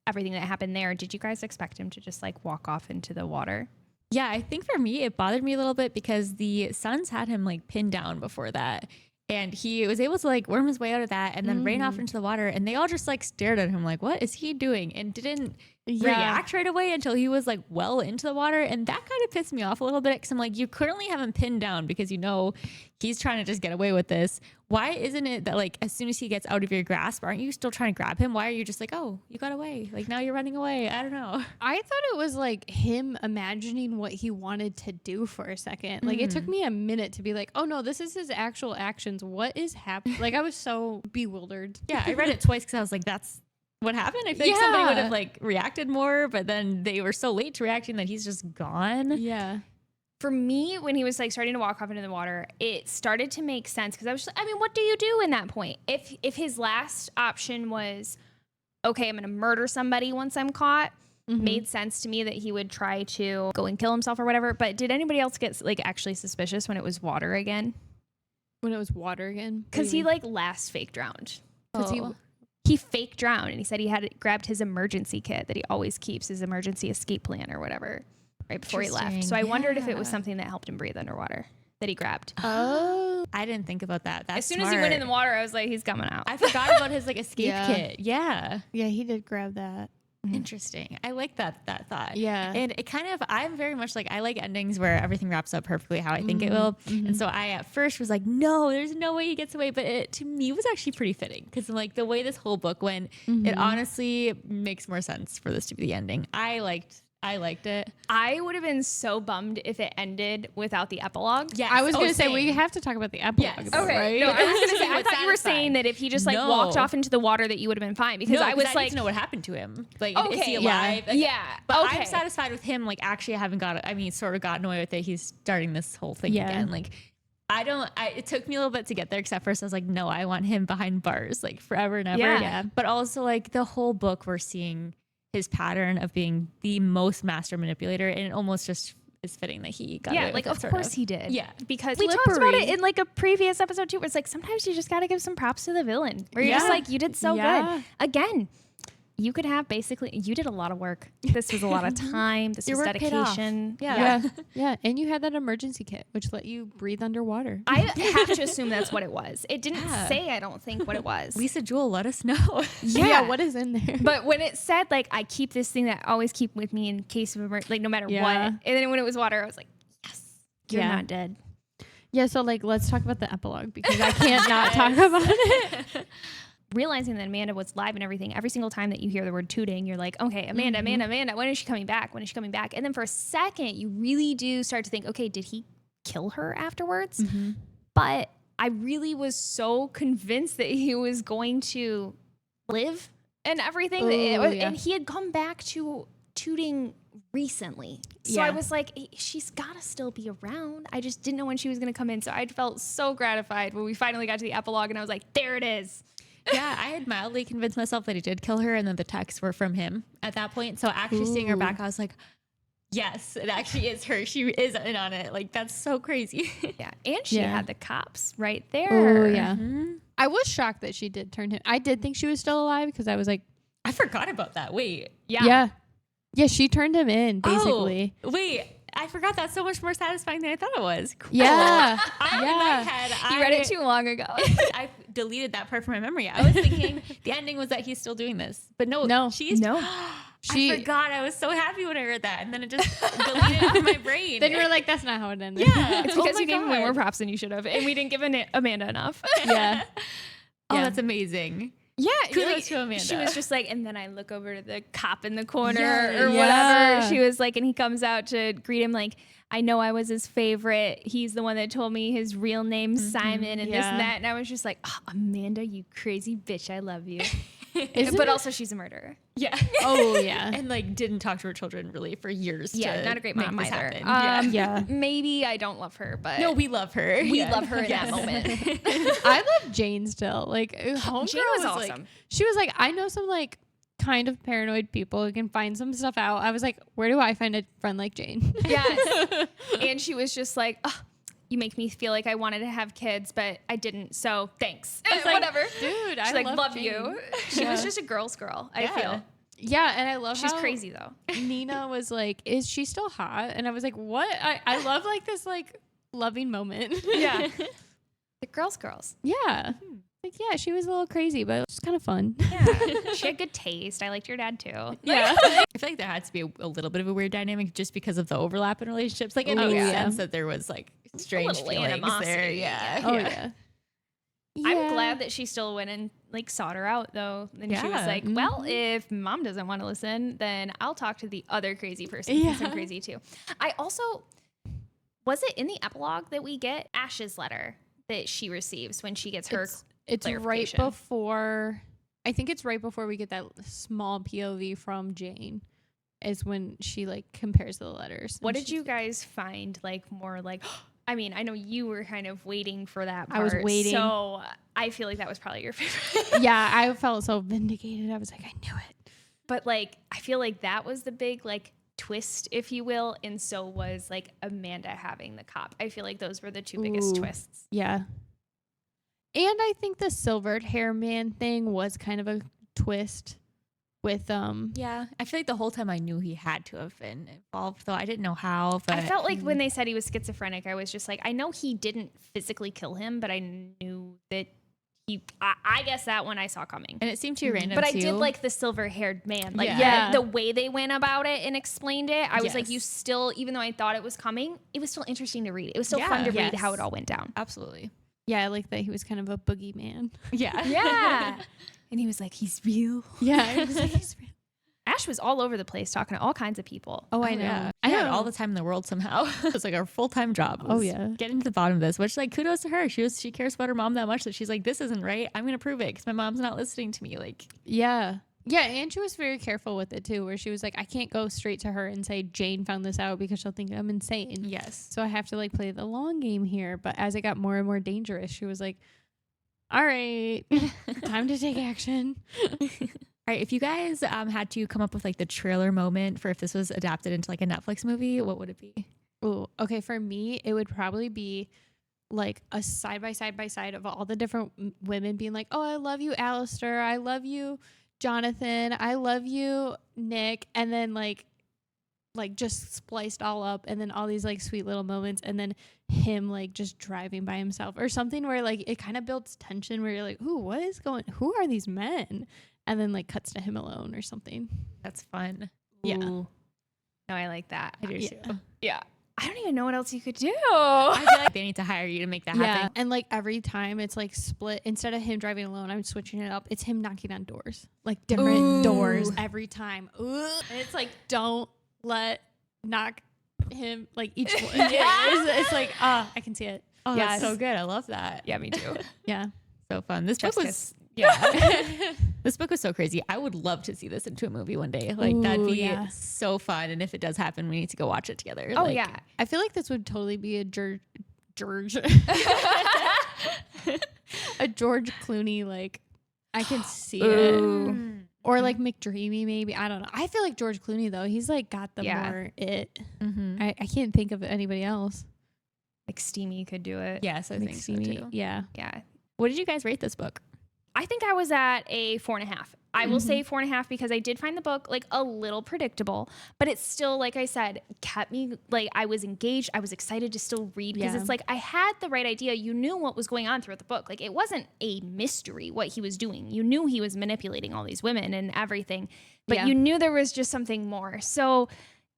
everything that happened there, did you guys expect him to just like walk off into the water? Yeah, I think for me, it bothered me a little bit because the Suns had him like pinned down before that. And he was able to like worm his way out of that and then ran off into the water. And they all just like stared at him like, what is he doing? And didn't react right away until he was like well into the water. And that kind of pissed me off a little bit because I'm like, you currently have him pinned down because you know he's trying to just get away with this. Why isn't it that like as soon as he gets out of your grasp, aren't you still trying to grab him? Why are you just like, oh, you got away? Like now you're running away. I don't know. I thought it was like him imagining what he wanted to do for a second. Like it took me a minute to be like, oh no, this is his actual actions. What is happening? Like I was so bewildered. Yeah, I read it twice because I was like, that's what happened. I think somebody would Yeah. have like reacted more, but then they were so late to reacting that he's just gone. Yeah. For me, when he was like starting to walk off into the water, it started to make sense because I was just, I mean, what do you do in that point? If his last option was, okay, I'm going to murder somebody once I'm caught, made sense to me that he would try to go and kill himself or whatever. But did anybody else get like actually suspicious when it was water again? When it was water again. Because he like last fake drowned. Because Oh. he fake drowned and he said he had grabbed his emergency kit that he always keeps, his emergency escape plan or whatever, right before he left. Interesting. So I wondered if it Yeah. was something that helped him breathe underwater that he grabbed. Oh. I didn't think about that. That's As soon as he went in the smart. water, I was like, he's coming out. I forgot about his like escape Yeah. kit. Yeah. Yeah, he did grab that. Interesting. I like that thought. Yeah. And it kind of, I'm very much like, I like endings where everything wraps up perfectly how I think it will. And so I at first was like, no, there's no way he gets away. But it, to me, was actually pretty fitting because like the way this whole book went, it honestly makes more sense for this to be the ending. I liked it. I would have been so bummed if it ended without the epilogue. Yes. I was going to say, same. we have to talk about the epilogue. Yes. though, Okay. Right? No, I was gonna say. I What's thought you were satisfying? saying that if he just like No. walked off into the water, that you would have been fine. Because No, I was need like, to know what happened to him. Like, is Okay, he yeah. alive? yeah. But okay. I'm satisfied with him, like, actually having sort of gotten away with it. He's starting this whole thing Yeah. again. Like, it took me a little bit to get there, except first I was like, no, I want him behind bars, like, forever and ever. Yeah. But also, like, the whole book, we're seeing his pattern of being the most master manipulator, and it almost just is fitting that he got away Yeah, with like it, of sort course he did. Yeah. Because we talked about it in like a previous episode too, where it's like sometimes you just gotta give some props to the villain. Where you're just Yeah. like, you did so Yeah. good. Again, you could have basically you did a lot of work. This was a lot of time. This Your was work paid off. dedication. Yeah. Yeah. And you had that emergency kit, which let you breathe underwater. I have to assume that's what it was. It didn't Yeah. say, I don't think, what it was. Lisa Jewell, let us know. Yeah. What is in there? But when it said like I keep this thing that I always keep with me in case of like no matter Yeah. what, and then when it was water, I was like, yes, you're Yeah. not dead. Yeah. So like, let's talk about the epilogue because I can't not talk about it. Realizing that Amanda was live and everything, every single time that you hear the word tooting, you're like, okay, Amanda, Amanda, when is she coming back? When is she coming back? And then for a second, you really do start to think, okay, did he kill her afterwards? But I really was so convinced that he was going to live and everything. Yeah. And he had come back to tooting recently. So I Yeah. was like, she's got to still be around. I just didn't know when she was going to come in. So I felt so gratified when we finally got to the epilogue and I was like, there it is. Yeah, I had mildly convinced myself that he did kill her, and then the texts were from him at that point. So actually seeing her back, I was like, yes, it actually is her. She is in on it. Like, that's so crazy. Yeah. And she Yeah. had the cops right there. Oh yeah. Mhm. I was shocked that she did turn him. I did think she was still alive because I was like, I forgot about that. Wait. yeah. She turned him in basically. Oh, wait. I forgot. That's so much more satisfying than I thought it was. Cool. Yeah. In my Yeah. head, You read it too long ago. I deleted that part from my memory. I was thinking the ending was that he's still doing this. But no. She's. No. I forgot. I was so happy when I heard that. And then it just deleted it from my brain. Then you were like, that's not how it ended. yeah. It's because you gave him way more props than you should have. And we didn't give Amanda enough. Yeah. Oh, Yeah. that's amazing. Yeah. Kudos to Amanda. She was just like, and then I look over to the cop in the corner Yeah. or Yeah. whatever. She was like, and he comes out to greet him like, I know I was his favorite. He's the one that told me his real name's Simon and this and Yeah. that. And I was just like, oh, Amanda, you crazy bitch. I love you. Isn't But it- also she's a murderer. Yeah. Oh yeah. And like didn't talk to her children really for years. Yeah, to not a great make mom this either. happen. Yeah. Maybe I don't love her, but No, we love her. we love her in that moment. I love Jane still. Like homegirl Jane was like, awesome. she was like, I know some like kind of paranoid people who can find some stuff out. I was like, where do I find a friend like Jane? Yes. And she was just like, oh, you make me feel like I wanted to have kids, but I didn't. So thanks. I was like, Whatever. Dude, She's I like, love love Jane. you. She was just a girl's girl, I Yeah. feel. Yeah, and I love She's how crazy though. Nina was like, is she still hot? And I was like, what? I love like this like loving moment. Yeah. The girls. Yeah. Like, yeah, she was a little crazy, but it was kind of fun. Yeah. She had good taste. I liked your dad too. Yeah. I feel like there had to be a little bit of a weird dynamic just because of the overlap in relationships. Like it Oh, makes yeah. sense that there was like strange little feelings there. animosity, Yeah. Oh, yeah. yeah. I'm glad that she still went and like sought her out though. And she was Yeah. like, well, if mom doesn't want to listen, then I'll talk to the other crazy person who's Yeah. crazy too. I also, was it in the epilogue that we get Ash's letter that she receives when she gets her? It's right clarification. before, I think it's right before we get that small POV from Jane is when she like compares the letters. What And did you guys find like more like, I mean, I know you were kind of waiting for that I part. was waiting. So I feel like that was probably your favorite. Yeah, I felt so vindicated. I was like, I knew it. But like, I feel like that was the big like twist, if you will. And so was like Amanda having the cop. I feel like those were the two biggest Ooh. twists. Yeah. And I think the silvered hair man thing was kind of a twist with Yeah. I feel like the whole time I knew he had to have been involved, though I didn't know how. But I felt like when they said he was schizophrenic, I was just like, I know he didn't physically kill him, but I knew that I guess that one I saw coming. And it seemed too random. But too. I did like the silver-haired man. Like Yeah. the way they went about it and explained it. I was like, Yes. you still, even though I thought it was coming, it was still interesting to read. It was still Yeah. fun to read Yes. how it all went down. Absolutely. Yeah, I like that he was kind of a boogeyman. Yeah. Yeah. And he was like, he's real. Yeah, I was like, he's real. Ash was all over the place talking to all kinds of people. Oh, I know. Yeah. I had all the time in the world somehow. It's like our full-time job. Oh, was yeah. Getting to the bottom of this, which like kudos to her. She cares about her mom that much that she's like, this isn't right. I'm going to prove it because my mom's not listening to me. Like, Yeah. Yeah, and she was very careful with it too, where she was like, I can't go straight to her and say Jane found this out because she'll think I'm insane. yes. So I have to like play the long game here. But as it got more and more dangerous, she was like, all right, time to take action. All right, if you guys had to come up with like the trailer moment for if this was adapted into like a Netflix movie, what would it be? Oh, okay. For me, it would probably be like a side by side of all the different women being like, oh, I love you, Alistair. I love you, Jonathan. I love you, Nick. And then like just spliced all up, and then all these like sweet little moments, and then him like just driving by himself or something where like it kind of builds tension where you're like, ooh, who are these men? And then like cuts to him alone or something. That's fun. Yeah. Ooh. No, I like that. I do Yeah. too. Yeah. I don't even know what else you could do. I feel like they need to hire you to make that Yeah. happen. And like every time it's like split, instead of him driving alone, I'm switching it up. It's him knocking on doors, like different Ooh. doors every time. Ooh. And it's like, don't knock him like each one. It's like, I can see it. Oh, Yes. that's so good. I love that. Yeah, me too. Yeah. So fun. This book was this book was so crazy. I would love to see this into a movie one day. Like that'd Ooh, be yeah. so fun. And if it does happen, we need to go watch it together. Oh, Like, yeah. I feel like this would totally be a George a George Clooney, like I can see it. Ooh. Or like McDreamy, maybe. I don't know. I feel like George Clooney though. He's like got the Yeah. more it. Mm-hmm. I can't think of anybody else. Like Steamy could do it. Yes, I think so McSteamy. too. Yeah. Yeah. What did you guys rate this book? I think I was at a 4.5. I will say 4.5 because I did find the book like a little predictable, but it's still, like I said, kept me like I was engaged. I was excited to still read because Yeah. it's like I had the right idea. You knew what was going on throughout the book. Like it wasn't a mystery what he was doing. You knew he was manipulating all these women and everything, but Yeah. you knew there was just something more. So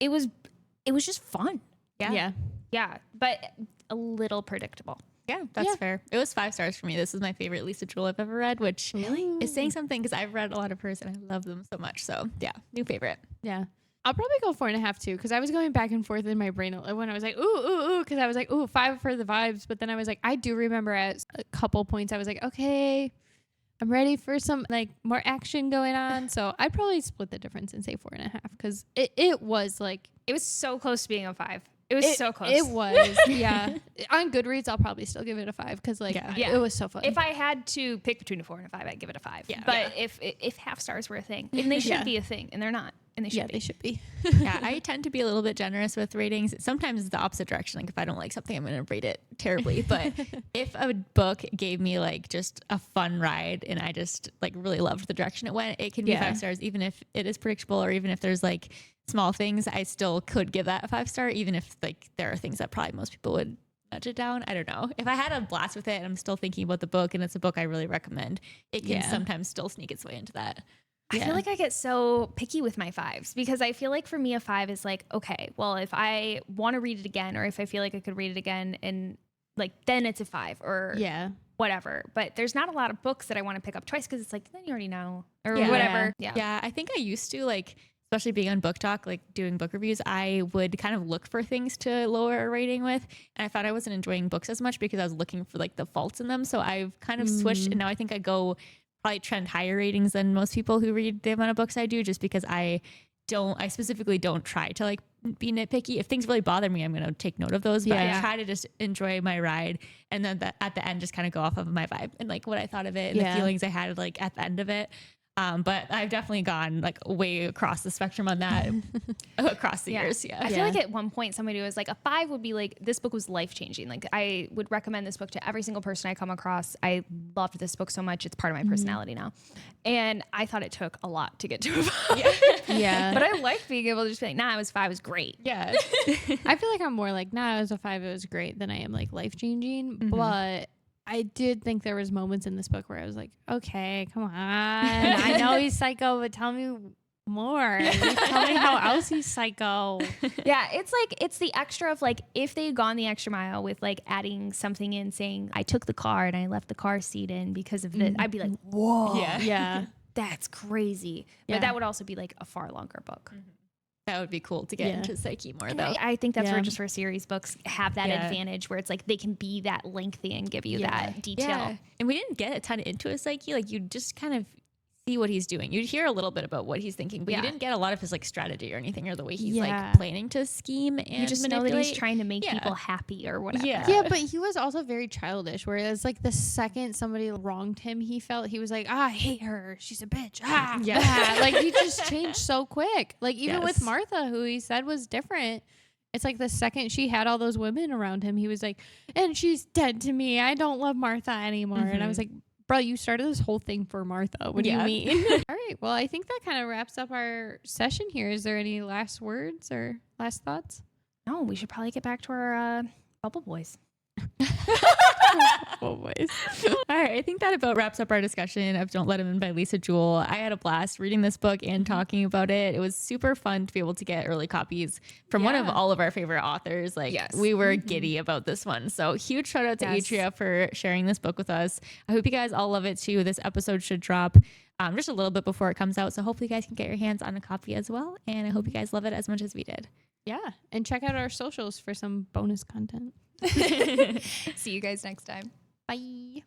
it was just fun. Yeah. Yeah, but a little predictable. Yeah, that's Yeah. fair. It was 5 stars for me. This is my favorite Lisa Jewell I've ever read, which Really? is saying something because I've read a lot of hers and I love them so much. So yeah, new favorite. Yeah. I'll probably go 4.5 too, because I was going back and forth in my brain when I was like, ooh, because I was like, ooh, 5 for the vibes. But then I was like, I do remember at a couple points I was like, okay, I'm ready for some like more action going on. So I'd probably split the difference and say 4.5 because it was like It was so close to being a 5. It was so close. It was, yeah. On Goodreads, I'll probably still give it a 5 because like Yeah. it was so fun. If I had to pick between a 4 and a 5, I'd give it a 5. Yeah. But if half stars were a thing, and they should Yeah. be a thing, and they're not, and they should yeah, be. they should be. Yeah, I tend to be a little bit generous with ratings. Sometimes it's the opposite direction. Like if I don't like something, I'm going to rate it terribly. But if a book gave me like just a fun ride and I just like really loved the direction it went, it can be Yeah. 5 stars, even if it is predictable or even if there's like small things, I still could give that a 5 star, even if like there are things that probably most people would nudge it down. I don't know. If I had a blast with it and I'm still thinking about the book and it's a book I really recommend, it can Yeah. sometimes still sneak its way into that. I Yeah. feel like I get so picky with my 5s because I feel like for me, a 5 is like, okay, well, if I want to read it again or if I feel like I could read it again and like, then it's a 5 or Yeah. whatever. But there's not a lot of books that I want to pick up twice because it's like, then you already know or Yeah. whatever. Yeah. Yeah, I think I used to like, especially being on Book Talk, like doing book reviews, I would kind of look for things to lower a rating with. And I found I wasn't enjoying books as much because I was looking for like the faults in them. So I've kind of switched and now I think I go probably trend higher ratings than most people who read the amount of books I do, just because I specifically don't try to like be nitpicky. If things really bother me, I'm going to take note of those, but Yeah. I try to just enjoy my ride. And then at the end, just kind of go off of my vibe and like what I thought of it and Yeah. the feelings I had like at the end of it. But I've definitely gone like way across the spectrum on that across the years. Yeah. I feel like at one point somebody was like, a 5 would be like, this book was life changing. Like I would recommend this book to every single person I come across. I loved this book so much. It's part of my personality now. And I thought it took a lot to get to a 5. Yeah. But I like being able to just be like, nah, it was 5, it was great. Yeah. I feel like I'm more like, nah, it was a 5, it was great than I am like life changing. But I did think there was moments in this book where I was like, okay, come on. I know he's psycho, but tell me more. Like, tell me how else he's psycho. Yeah, it's like it's the extra of like if they had gone the extra mile with like adding something in saying I took the car and I left the car seat in because of this, I'd be like, whoa, Yeah. that's crazy. Yeah. But that would also be like a far longer book. That would be cool to get Yeah. into psyche more, And though. I think that's Yeah. where just for series books have that Yeah. advantage where it's like they can be that lengthy and give you that detail. Yeah. And we didn't get a ton into his psyche. Like, you just kind of see what he's doing. You'd hear a little bit about what he's thinking, but Yeah. you didn't get a lot of his like strategy or anything, or the way he's Yeah. like planning to scheme and You just know that manipulate. he's trying to make Yeah. people happy or whatever. Yeah. Yeah, but he was also very childish, whereas like the second somebody wronged him, he felt he was like, I hate her. She's a bitch. Ah, Yeah. yeah. Like he just changed so quick. Like even with Yes. Martha, who he said was different. It's like the second she had all those women around him, he was like, and she's dead to me. I don't love Martha anymore. And I was like, bro, you started this whole thing for Martha. What do you Yeah. mean? All right. Well, I think that kind of wraps up our session here. Is there any last words or last thoughts? No, we should probably get back to our Bubble Boys. Always. All right. I think that about wraps up our discussion of Don't Let Him In by Lisa Jewell. I had a blast reading this book and talking about it. It was super fun to be able to get early copies from one of Yeah. all of our favorite authors. Like, Yes. we were giddy about this one. So huge shout out to Yes. Atria for sharing this book with us. I hope you guys all love it too. This episode should drop just a little bit before it comes out. So hopefully you guys can get your hands on a copy as well. And I hope you guys love it as much as we did. Yeah. And check out our socials for some bonus content. See you guys next time. Bye.